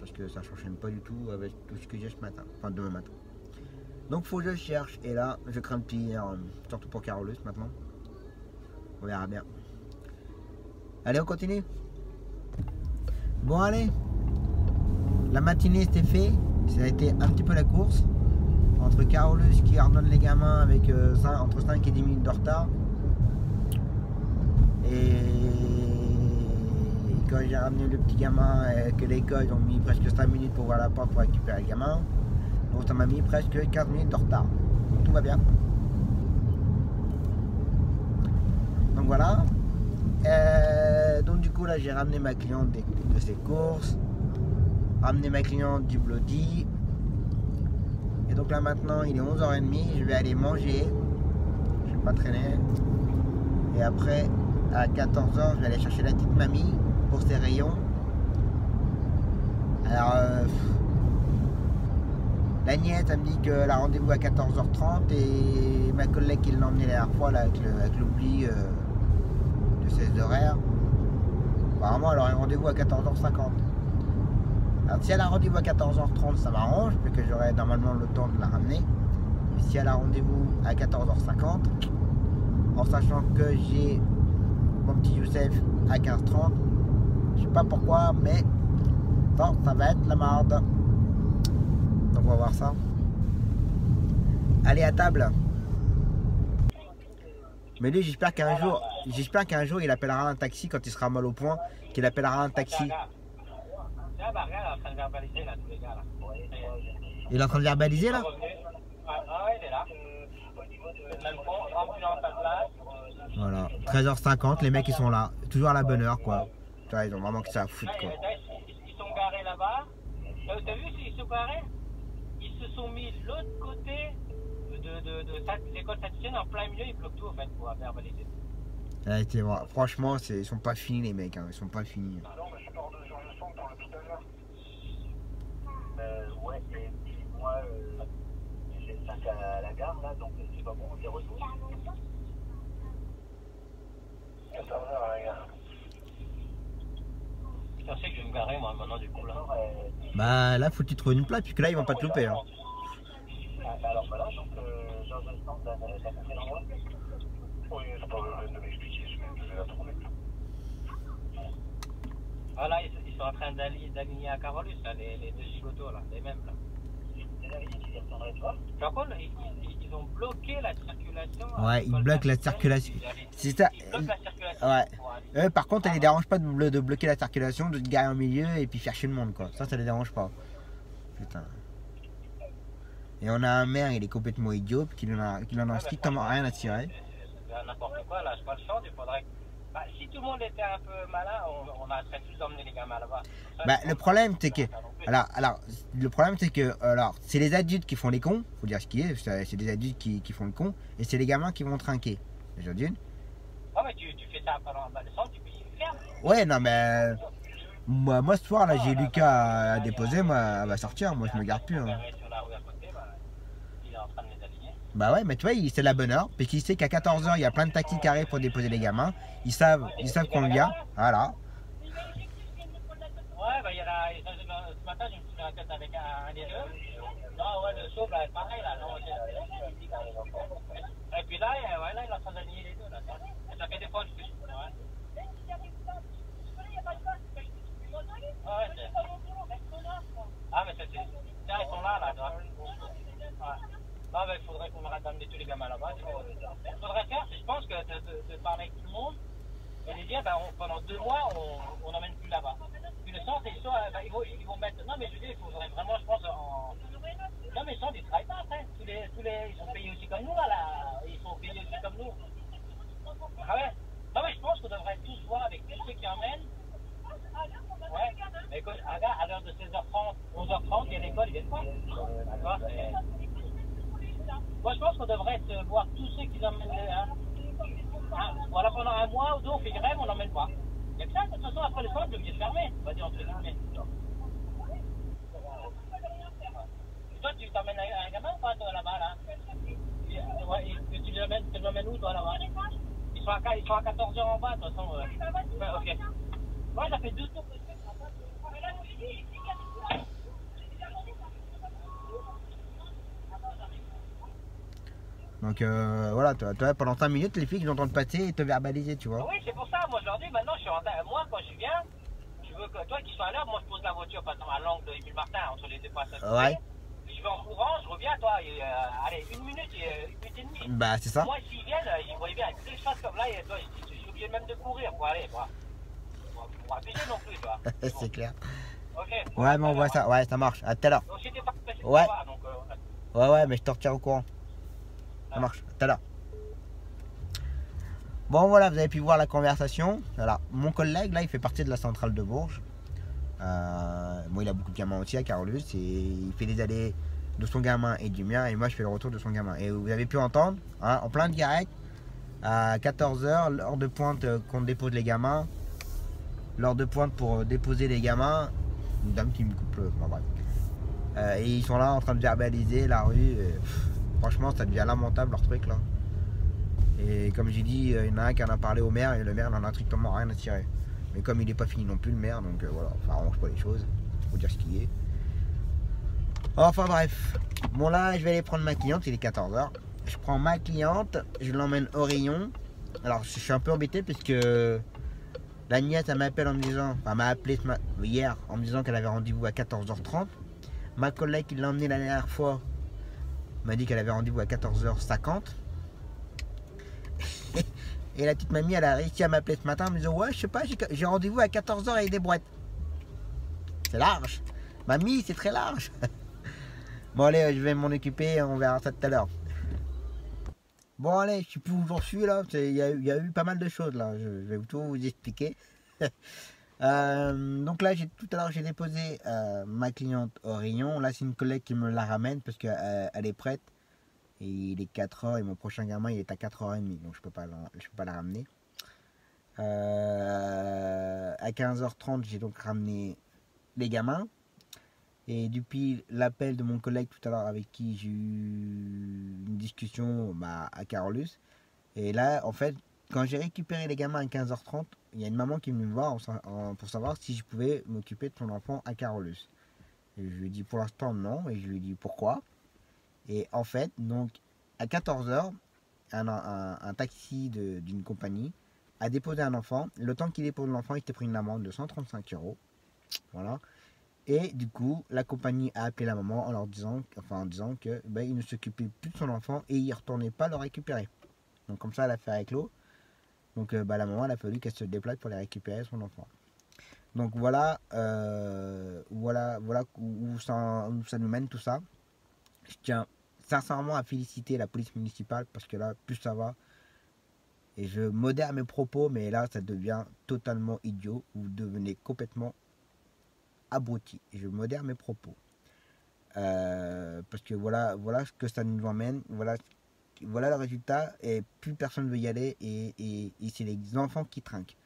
parce que ça ne s'enchaîne pas du tout avec tout ce que j'ai ce matin, enfin demain matin. Donc faut que je cherche, et là je crains le pire, surtout pour Carolus maintenant. On verra bien. Allez, on continue. Bon allez, la matinée c'était fait, ça a été un petit peu la course entre Carolus qui ordonne les gamins avec entre 5 et 10 minutes de retard, et quand j'ai ramené le petit gamin que l'école, ils ont mis presque 5 minutes pour ouvrir la porte pour récupérer le gamin, donc ça m'a mis presque 15 minutes de retard, donc tout va bien. Donc voilà. Donc du coup là j'ai ramené ma cliente de ses courses, ramené ma cliente du Bloody, et donc là maintenant il est 11h30, je vais aller manger, je vais pas traîner, et après à 14h je vais aller chercher la petite mamie pour ses rayons. Alors la nièce elle me dit qu'elle a rendez-vous à 14h30, et ma collègue qui l'a emmené la dernière fois là, avec l'oubli de ses horaires, apparemment elle aurait rendez-vous à 14h50. Alors si elle a rendez-vous à 14h30 ça m'arrange, parce que j'aurai normalement le temps de la ramener. Mais si elle a rendez-vous à 14h50, en sachant que j'ai mon petit Youssef à 15h30, je sais pas pourquoi, mais non, ça va être la marde. Donc on va voir ça. Allez, à table. Mais lui, j'espère qu'un jour, il appellera un taxi quand il sera mal au point, qu'il appellera un taxi. Il est en train de verbaliser là? Voilà, 13h50, les mecs ils sont là, toujours à la bonne heure quoi. Tu vois, ils ont vraiment que ça à foutre quoi. Ils sont garés là-bas. T'as vu s'ils se garaient? Ils se sont mis de l'autre côté de l'école statisticienne en plein milieu, ils bloquent tout en fait pour verbaliser. Franchement, ils sont pas finis les mecs, hein. Ils sont pas finis. Non, mais je pars de Jean-Leçon dans l'hôpital là. Ouais, et puis moi, j'ai le 5 à la gare là, donc c'est pas bon, on les retrouve. 14h à la gare. Je sais que je vais me garer moi maintenant du coup là. Bah là, faut que tu trouves une place, puisque là, ils vont pas te louper. Hein. Alors voilà, donc Jean-Leçon, t'as compris l'endroit? Oui, c'est pas besoin de m'expliquer, je vais la trouver. Voilà, ils sont en train d'aligner à Carolus, là, les deux gigotos, là, les mêmes. Là. Les amis qui viennent t'en être. Par contre, ils ont bloqué la circulation. Ouais, ils bloquent la circulation. C'est ça. Ils bloquent la circulation. Ouais. Eux, par contre, ça les dérange pas de bloquer la circulation, de te garer en milieu et puis faire chier le monde, quoi. Ça les dérange pas. Putain. Et on a un maire, il est complètement idiot, qu'il en a strictement rien à tirer. N'importe quoi, là, je pas le chance, il faudrait. Bah, si tout le monde était un peu malin, on arrêterait tous d'emmener les gamins là-bas. Le problème, c'est que. Le problème, c'est que. C'est les adultes qui font les cons, faut dire ce qui est, c'est des adultes qui font le con, et c'est les gamins qui vont trinquer. Déjà d'une. Ouais, mais tu fais ça pendant le centre, tu peux y faire. Ouais, non, mais. Moi, ce soir, là, j'ai Lucas à déposer, moi, elle va sortir, moi, je me garde plus. Hein. Bah ouais, mais tu vois, c'est la bonne heure, parce qu'il sait qu'à 14h, il y a plein de taxis qui arrivent pour déposer les gamins. Ils savent qu'on vient, voilà. Ouais, bah il y a ce matin, je me suis fait la tête avec un des deux. Non, ouais, le saut, bah, pareil, là. Non, et puis là, il est en train d'aligner les deux, là. Ça fait des fois, je suis. Ah, mais c'est. Tiens, ils sont là, Ouais. Non, mais il faudrait qu'on arrête d'amener tous les gamins là-bas. Ce qu'il faudrait faire, c'est, je pense, que de parler avec tout le monde et de dire, pendant 2 mois, on n'emmène plus là-bas. Puis le centre, ils vont mettre. Non, mais je veux dire, il faudrait vraiment, je pense, Non, mais le centre, ils ne travaillent pas après. Ils sont payés aussi comme nous, là. Ils sont payés aussi comme nous. Ah ouais. Non, mais je pense qu'on devrait tous voir avec tous ceux qui emmènent. Ouais. Mais à l'heure de 16h30, 11h30, il y a l'école, ils viennent pas. D'accord. Moi, je pense qu'on devrait voir tous ceux qui emmènent. Voilà, pendant 1 mois ou 2, on fait grève, on n'emmène pas. Et puis ça, de toute façon, après le centre, le mieux fermé. On va dire entre guillemets. Toi, tu t'emmènes un gamin ou pas, toi, là-bas, là? Tu l'emmènes où, toi, là-bas? Ils sont à 14h en bas, de toute façon. Ouais, ok. Ouais, ça fait 2 tours. Donc voilà, toi, pendant 5 minutes, les filles ils entendent passer et te verbaliser, tu vois. Oui, c'est pour ça, moi je leur dis, maintenant je suis en train, moi quand je viens, je veux que toi qui sois à l'heure, moi je pose la voiture par exemple à l'angle de Émile Martin, entre les deux passages. Ouais. Je vais en courant, je reviens, toi, et, allez, 1 minute et 1 minute et demie. Bah c'est ça. Moi s'ils viennent, je vois bien, que je fasse comme là, et toi, je suis obligé même de courir pour aller, quoi. Pour abuser non plus, toi. C'est clair. Ok. Ouais, mais on voit ça, ouais, ça marche. À tout à l'heure. Donc c'était pas facile Ouais. pour moi, donc, Ouais, mais je te retiens au courant. Ça marche, à tout à l'heure. Bon, voilà, vous avez pu voir la conversation. Voilà, mon collègue, là, il fait partie de la centrale de Bourges. Moi, il a beaucoup de gamins aussi à Carolus. Et il fait des allées de son gamin et du mien. Et moi, je fais le retour de son gamin. Et vous avez pu entendre, hein, en plein direct, à 14h, l'heure de pointe qu'on dépose les gamins. L'heure de pointe pour déposer les gamins. Une dame qui me coupe le... Enfin, bref. Et ils sont là en train de verbaliser la rue. Et, franchement, ça devient lamentable leur truc là. Et comme j'ai dit, il y en a un qui en a parlé au maire et le maire n'en a strictement rien à tirer. Mais comme il n'est pas fini non plus le maire, donc voilà, ça arrange pas les choses. Faut dire ce qui est. Enfin bref. Bon là, je vais aller prendre ma cliente, il est 14h. Je prends ma cliente, je l'emmène au rayon. Alors je suis un peu embêté parce que la nièce elle m'appelle en me disant, enfin m'a appelé hier en me disant qu'elle avait rendez-vous à 14h30. Ma collègue qui l'a emmenée la dernière fois m'a dit qu'elle avait rendez-vous à 14h50. Et la petite mamie, elle a réussi à m'appeler ce matin en me disant, ouais, je sais pas, j'ai rendez-vous à 14h avec des brouettes. C'est large. Mamie, c'est très large. Bon, allez, je vais m'en occuper, on verra ça tout à l'heure. Bon, allez, je sais plus où j'en suis là. Il y a eu pas mal de choses là. Je vais tout vous expliquer. Donc là, tout à l'heure, j'ai déposé ma cliente au rayon. Là, c'est une collègue qui me la ramène parce qu'elle est prête. Et il est 4h et mon prochain gamin il est à 4h30, donc je peux pas la ramener. À 15h30 j'ai donc ramené les gamins. Et depuis l'appel de mon collègue tout à l'heure avec qui j'ai eu une discussion à Carolus. Et là en fait quand j'ai récupéré les gamins à 15h30, il y a une maman qui est venue me voir pour savoir si je pouvais m'occuper de son enfant à Carolus. Et je lui ai dit pour l'instant non, et je lui ai dit pourquoi. Et en fait, donc, à 14h, un taxi d'une compagnie a déposé un enfant. Le temps qu'il dépose l'enfant, il s'était pris une amende de 135 €. Voilà. Et du coup, la compagnie a appelé la maman en disant que il ne s'occupait plus de son enfant et il ne retournait pas le récupérer. Donc comme ça, l'affaire est clos. Donc la maman, elle a fallu qu'elle se déplace pour aller récupérer son enfant. Donc voilà, voilà où ça nous mène tout ça. Je tiens sincèrement à féliciter la police municipale parce que là, plus ça va. Et je modère mes propos, mais là, ça devient totalement idiot. Vous devenez complètement abruti. Et je modère mes propos. Parce que voilà ce que ça nous emmène. Voilà le résultat. Et plus personne ne veut y aller. Et c'est les enfants qui trinquent.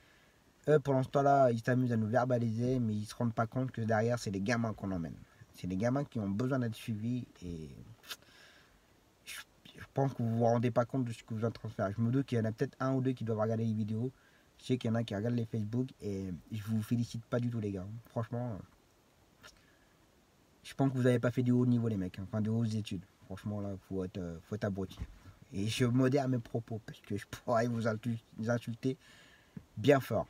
Eux, pour l'instant-là, ils s'amusent à nous verbaliser, mais ils ne se rendent pas compte que derrière, c'est les gamins qu'on emmène. C'est les gamins qui ont besoin d'être suivis. Et je pense que vous ne vous rendez pas compte de ce que vous êtes en train de faire. Je me doute qu'il y en a peut-être un ou deux qui doivent regarder les vidéos. Je sais qu'il y en a qui regardent les Facebook. Et je vous félicite pas du tout, les gars. Franchement, je pense que vous n'avez pas fait du haut niveau, les mecs. Enfin, de hautes études. Franchement, là, faut être abruti. Et je modère mes propos parce que je pourrais vous insulter bien fort.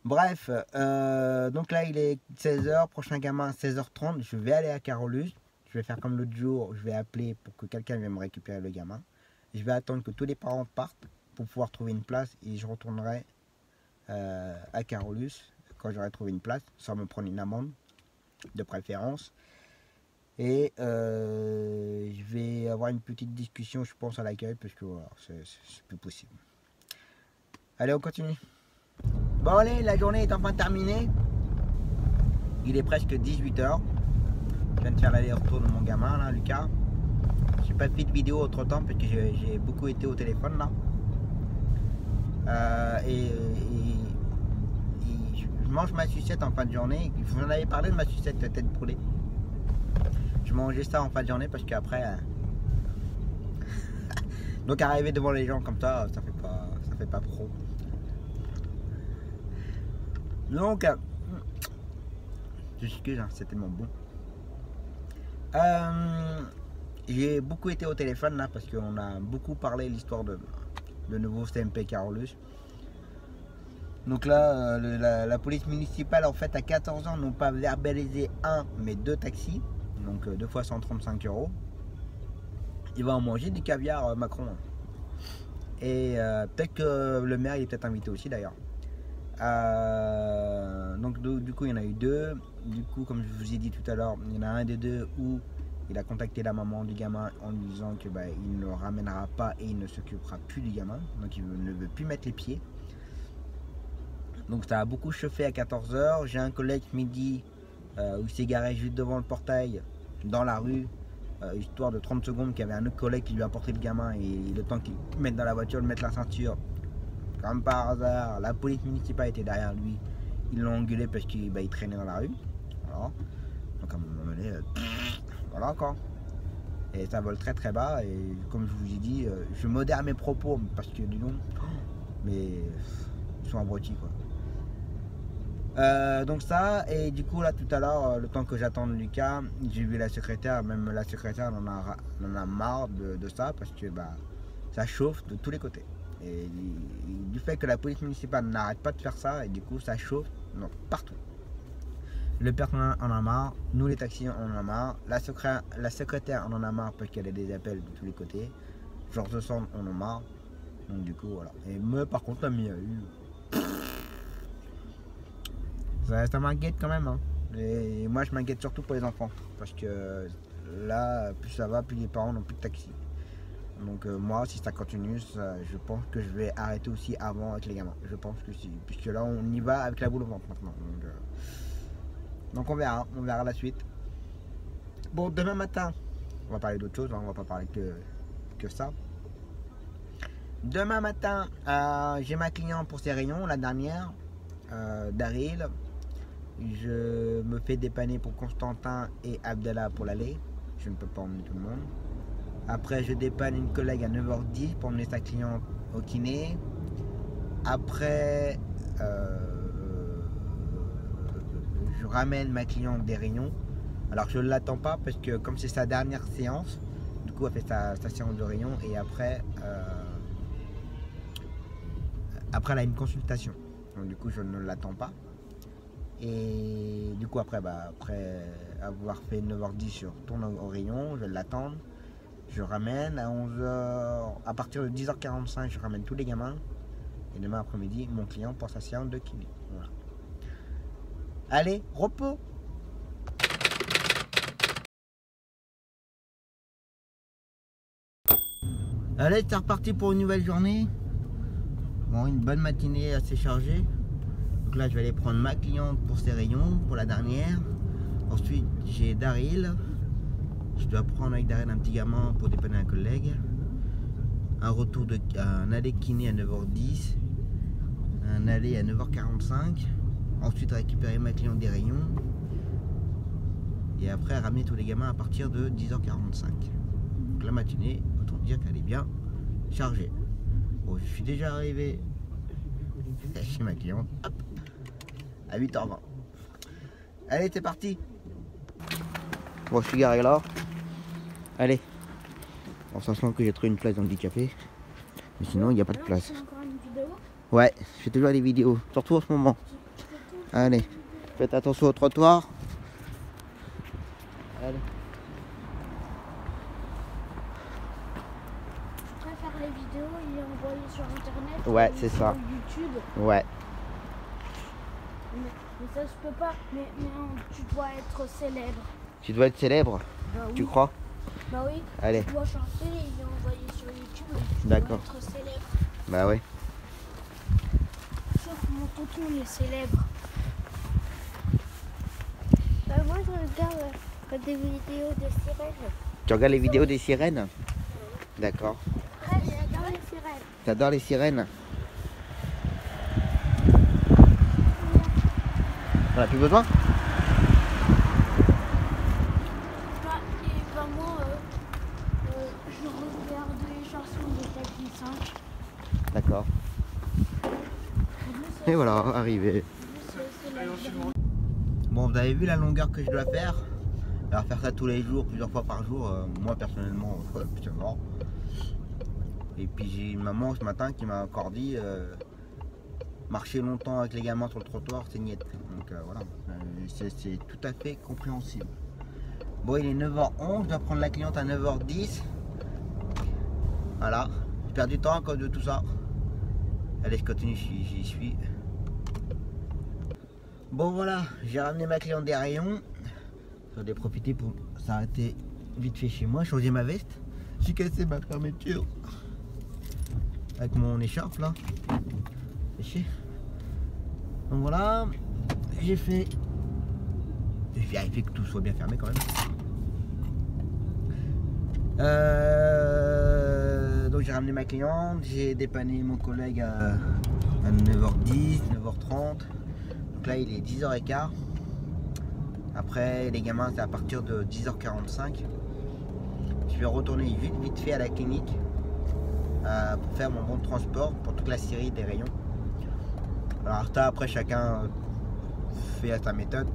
Bref, donc là il est 16h, prochain gamin 16h30, je vais aller à Carolus, je vais faire comme l'autre jour, je vais appeler pour que quelqu'un vienne me récupérer le gamin. Je vais attendre que tous les parents partent pour pouvoir trouver une place et je retournerai à Carolus quand j'aurai trouvé une place, sans me prendre une amende de préférence. Et je vais avoir une petite discussion, je pense, à l'accueil parce que voilà, c'est plus possible. Allez, on continue. Bon allez, la journée est enfin terminée. Il est presque 18h. Je viens de faire l'aller-retour de mon gamin là, Lucas. J'ai pas fait de vidéo autre temps parce que j'ai beaucoup été au téléphone là. Je mange ma sucette en fin de journée. Vous en avez parlé de ma sucette de tête brûlée. Je mangeais ça en fin de journée parce qu'après donc arriver devant les gens comme ça fait pas pro. Donc, j'excuse, hein, c'est tellement bon. j'ai beaucoup été au téléphone là parce qu'on a beaucoup parlé de l'histoire de nouveau CMP Carolus. Donc là, la police municipale en fait à 14 ans n'ont pas verbalisé un mais 2 taxis, donc 2 fois 135 €. Il va en manger du caviar Macron. Et peut-être que le maire il est peut-être invité aussi d'ailleurs. Donc du coup il y en a eu 2. Du coup comme je vous ai dit tout à l'heure, il y en a un des 2 où il a contacté la maman du gamin en lui disant que il ne le ramènera pas et il ne s'occupera plus du gamin. Donc il ne veut plus mettre les pieds. Donc ça a beaucoup chauffé à 14 h. J'ai un collègue midi où il s'est garé juste devant le portail dans la rue, histoire de 30 secondes, qu'il y avait un autre collègue qui lui a porté le gamin et le temps qu'il mette dans la voiture, le mettre la ceinture. Comme par hasard, la police municipale était derrière lui. Ils l'ont engueulé parce qu'il traînait dans la rue. Voilà. Donc à un moment donné, voilà quoi. Et ça vole très très bas. Et comme je vous ai dit, je modère mes propos parce que du nom, mais ils sont abrutis quoi. Donc ça, et du coup là tout à l'heure, le temps que j'attende Lucas, j'ai vu la secrétaire, même la secrétaire en a marre de ça parce que ça chauffe de tous les côtés. Et du fait que la police municipale n'arrête pas de faire ça, et du coup ça chauffe partout. Le personnel en a marre, nous les taxis on en a marre, la secrétaire on en a marre parce qu'elle a des appels de tous les côtés, Georges Sand on en a marre, donc du coup voilà. Et moi par contre la mienne, ça m'inquiète quand même, hein. Et moi je m'inquiète surtout pour les enfants, parce que là plus ça va, plus les parents n'ont plus de taxi. Donc moi si ça continue, je pense que je vais arrêter aussi avant avec les gamins. Je pense que si, puisque là on y va avec la boule au ventre maintenant. Donc on verra la suite. Bon, demain matin, on va parler d'autre chose, hein, on va pas parler que ça. Demain matin, j'ai ma cliente pour ses rayons, la dernière, Daryl. Je me fais dépanner pour Constantin et Abdallah pour l'aller. Je ne peux pas emmener tout le monde. Après, je dépanne une collègue à 9h10 pour emmener sa cliente au kiné. Après, je ramène ma cliente des rayons. Alors, je ne l'attends pas parce que comme c'est sa dernière séance, du coup, elle fait sa séance de rayons et après, elle a une consultation. Donc, du coup, je ne l'attends pas. Et du coup, après avoir fait 9h10, je retourne au rayon, je vais l'attendre. Je ramène à 11h, à partir de 10h45, je ramène tous les gamins. Et demain après-midi, mon client pour sa séance de kiné. Voilà. Allez, repos! Allez, c'est reparti pour une nouvelle journée. Bon, une bonne matinée assez chargée. Donc là, je vais aller prendre ma cliente pour ses rayons, pour la dernière. Ensuite, j'ai Daryl. Je dois prendre avec Daryl un petit gamin pour dépanner un collègue. Un aller kiné à 9h10. Un aller à 9h45. Ensuite, récupérer ma cliente des rayons. Et après, ramener tous les gamins à partir de 10h45. Donc la matinée, autant dire qu'elle est bien chargée. Bon, je suis déjà arrivé chez ma cliente. Hop, à 8h20. Allez, c'est parti. Bon, je suis garé là. Allez. Bon, ça sent que j'ai trouvé une place handicapée. Mais sinon, il n'y a pas de place. Ouais, je fais toujours des vidéos. Surtout en ce moment. Allez. Faites attention au trottoir. Allez. Tu préfères les vidéos et les envoyer sur internet? Ouais, c'est ça. Sur YouTube. Ouais. Mais ça se peut pas. Mais tu dois être célèbre. Tu dois être célèbre? Bah oui. Tu crois? Bah oui. Allez. Tu dois chanter et les envoyer sur YouTube. D'accord. Tu dois être célèbre. Bah ouais. Sauf mon tonton, il est célèbre. Bah moi, je regarde des vidéos de sirènes. Tu regardes les vidéos des sirènes? D'accord. Ouais, j'adore les sirènes. T'adores les sirènes? On a plus besoin? Moi, je regarde les chansons de Taki 5. D'accord. Et voilà, arrivé. Bon, vous avez vu la longueur que je dois faire. Alors faire ça tous les jours, plusieurs fois par jour, moi personnellement, c'est mort. Et puis j'ai une maman ce matin qui m'a encore dit marcher longtemps avec les gamins sur le trottoir, c'est niette. Donc voilà, c'est tout à fait compréhensible. Bon, il est 9h11, je dois prendre la cliente à 9h10. Voilà, j'ai perdu du temps à cause de tout ça. Allez, je continue, j'y suis. Bon voilà, j'ai ramené ma cliente des rayons. J'en ai profité pour s'arrêter vite fait chez moi, changer ma veste. J'ai cassé ma fermeture avec mon écharpe là. Donc voilà, j'ai vérifié que tout soit bien fermé quand même. Donc j'ai ramené ma cliente, j'ai dépanné mon collègue à 9h10, 9h30. Donc là il est 10h15. Après les gamins c'est à partir de 10h45. Je vais retourner vite fait à la clinique pour faire mon bon de transport pour toute la série des rayons. Alors ça après chacun fait à sa méthode.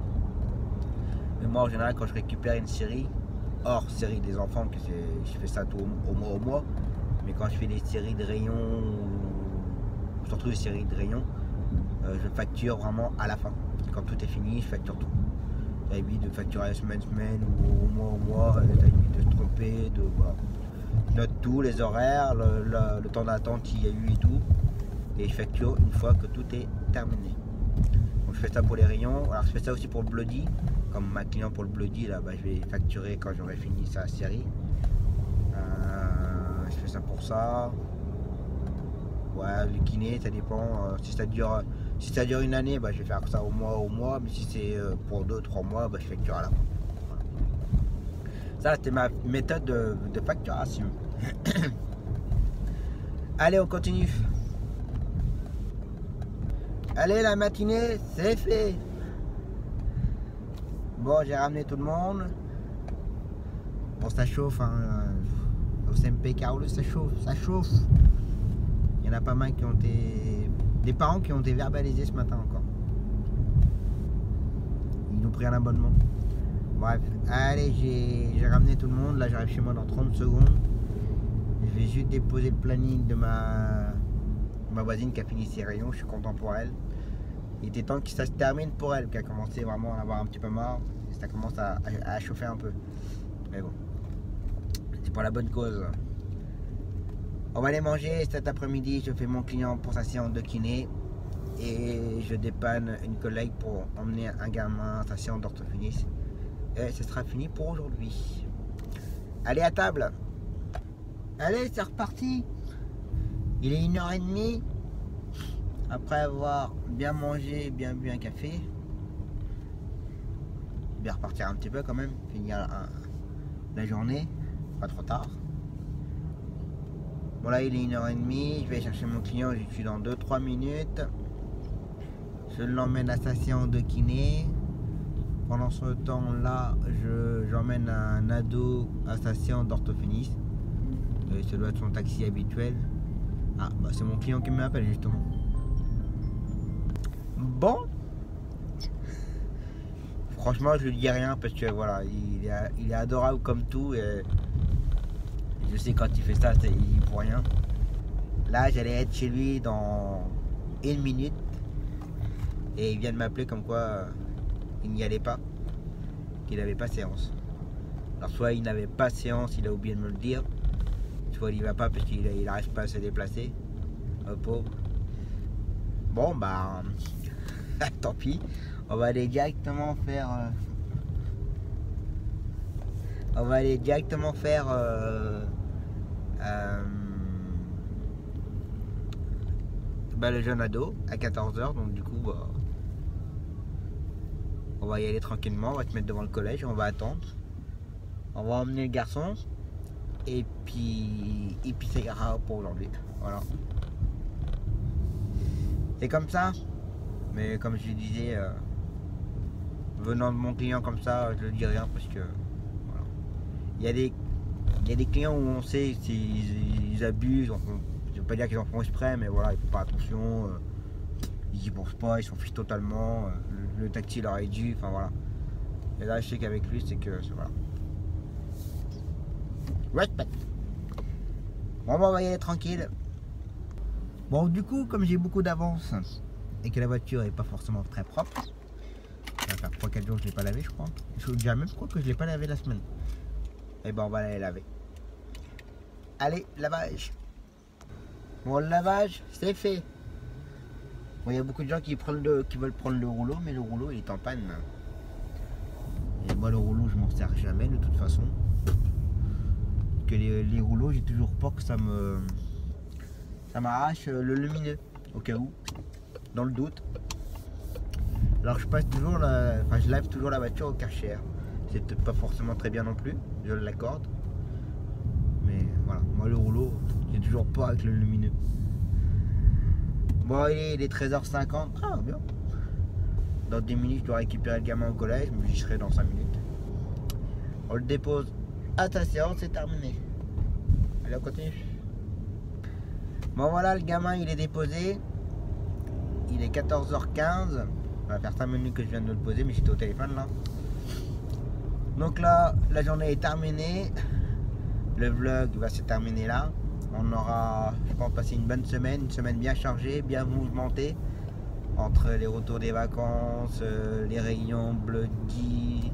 Mais moi en général quand je récupère une série, hors série des enfants, que je fais ça tout au mois, mais quand je fais des séries de rayons, surtout des séries de rayons, je facture vraiment à la fin. Quand tout est fini, je facture tout. Ça évite de facturer à semaine ou au mois, ça évite de se tromper, voilà. Je note tout, les horaires, le temps d'attente qu'il y a eu et tout, et je facture une fois que tout est terminé. Donc je fais ça pour les rayons. Alors je fais ça aussi pour le bloody, comme ma cliente pour le bloody là, je vais facturer quand j'aurai fini sa série. Je fais ça pour ça. Ouais, le kiné ça dépend. Si ça dure une année, je vais faire ça au mois, mais si c'est pour 2-3 mois, je facture à la fin. Voilà. Ça c'était ma méthode de facturation. Allez, on continue. Allez, la matinée, c'est fait. Bon, j'ai ramené tout le monde. Bon, ça chauffe, hein. Au CMP Carole, ça chauffe. Il y en a pas mal qui ont été... Des parents qui ont été verbalisés ce matin encore. Ils nous ont pris un abonnement. Bref, allez, j'ai ramené tout le monde. Là, j'arrive chez moi dans 30 secondes. Je vais juste déposer le planning de ma voisine qui a fini ses rayons. Je suis content pour elle. Il était temps que ça se termine pour elle, qui a commencé vraiment à en avoir un petit peu marre. Et ça commence à chauffer un peu. Mais bon, c'est pour la bonne cause. On va aller manger cet après-midi. Je fais mon client pour sa séance de kiné. Et je dépanne une collègue pour emmener un gamin à sa séance d'orthophonie. Et ce sera fini pour aujourd'hui. Allez à table. Allez, c'est reparti. Il est 1h30. Après avoir bien mangé, bien bu un café. Bien repartir un petit peu quand même. Finir la journée. Pas trop tard. Bon là il est 1h30. Je vais chercher mon client. Je suis dans 2-3 minutes. Je l'emmène à sa séance de kiné. Pendant ce temps là, j'emmène un ado à sa séance d'orthophoniste. Ça doit être son taxi habituel. Ah, c'est mon client qui m'appelle justement. Bon. Franchement, je lui dis rien parce que voilà, il est adorable comme tout. Et je sais quand il fait ça, il dit pour rien. Là, j'allais être chez lui dans 1 minute. Et il vient de m'appeler comme quoi il n'y allait pas. Qu'il n'avait pas séance. Alors soit il n'avait pas séance, il a oublié de me le dire. Soit il n'y va pas parce qu'il n'arrive pas à se déplacer. Oh, pauvre. Bon tant pis. On va aller directement faire le jeune ado à 14h. Donc du coup on va y aller tranquillement. On va se mettre devant le collège. On va attendre. On va emmener le garçon. Et puis c'est grave pour aujourd'hui. Voilà. C'est comme ça. Mais comme je disais, venant de mon client comme ça, je ne dis rien parce que voilà. Il y a des clients où on sait s'ils abusent. Je ne veux pas dire qu'ils en font exprès, mais voilà, ils font pas attention. Ils y pensent pas, ils s'en fichent totalement. Le taxi leur est dû, enfin voilà. Et là, je sais qu'avec lui, c'est que voilà. Respect. Bon, on va y aller tranquille. Bon, du coup, comme j'ai beaucoup d'avance et que la voiture est pas forcément très propre, ça va faire 3-4 jours que je l'ai pas lavé, je crois. Je dis même quoi que je l'ai pas lavé la semaine. Et ben, on va aller laver. Allez, lavage. Bon, le lavage, c'est fait. Bon, il y a beaucoup de gens qui veulent prendre le rouleau, mais le rouleau, il est en panne. Et moi, le rouleau, je m'en sers jamais, de toute façon. Que les rouleaux, j'ai toujours peur que ça m'arrache le lumineux, au cas où, dans le doute. Alors, je lave toujours la voiture au Karcher. C'est peut-être pas forcément très bien non plus, je l'accorde. Mais voilà, moi, le rouleau, j'ai toujours peur avec le lumineux. Bon, il est 13h50. Ah, bien. Dans 10 minutes, je dois récupérer le gamin au collège, mais j'y serai dans 5 minutes. On le dépose à ta séance, c'est terminé. Allez, on continue. Bon, voilà, le gamin, il est déposé. Il est 14h15. Ça va faire 5 minutes que je viens de le poser, mais j'étais au téléphone là. Donc là, la journée est terminée. Le vlog va se terminer là. On aura, je pense, passé une bonne semaine, une semaine bien chargée, bien mouvementée. Entre les retours des vacances, les réunions Bloody,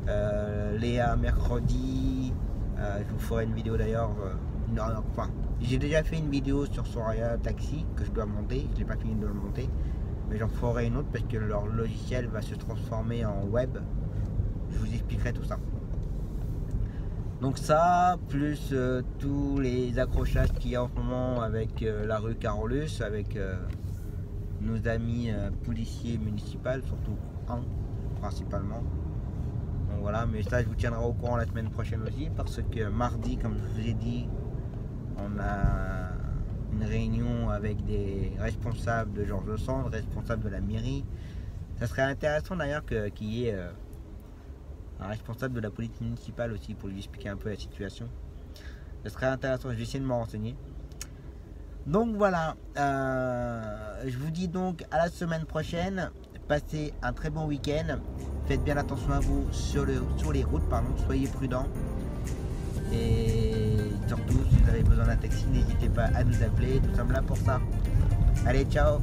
Léa mercredi. Je vous ferai une vidéo d'ailleurs. Enfin, j'ai déjà fait une vidéo sur Soraya Taxi que je dois monter. Je n'ai pas fini de le monter. Mais j'en ferai une autre parce que leur logiciel va se transformer en web. Je vous expliquerai tout ça. Donc ça, plus tous les accrochages qu'il y a en ce moment avec la rue Carolus, avec nos amis policiers municipaux, surtout un principalement. Donc voilà, mais ça je vous tiendrai au courant la semaine prochaine aussi, parce que mardi, comme je vous ai dit, on a une réunion avec des responsables de Georges Sand, responsables de la mairie. Ça serait intéressant d'ailleurs qu'il y ait un responsable de la police municipale aussi pour lui expliquer un peu la situation. Ce serait intéressant, je vais essayer de m'en renseigner. Donc voilà, je vous dis donc à la semaine prochaine. Passez un très bon week-end. Faites bien attention à vous sur les routes, pardon. Soyez prudents. Et surtout, si vous avez besoin d'un taxi, n'hésitez pas à nous appeler. Nous sommes là pour ça. Allez, ciao!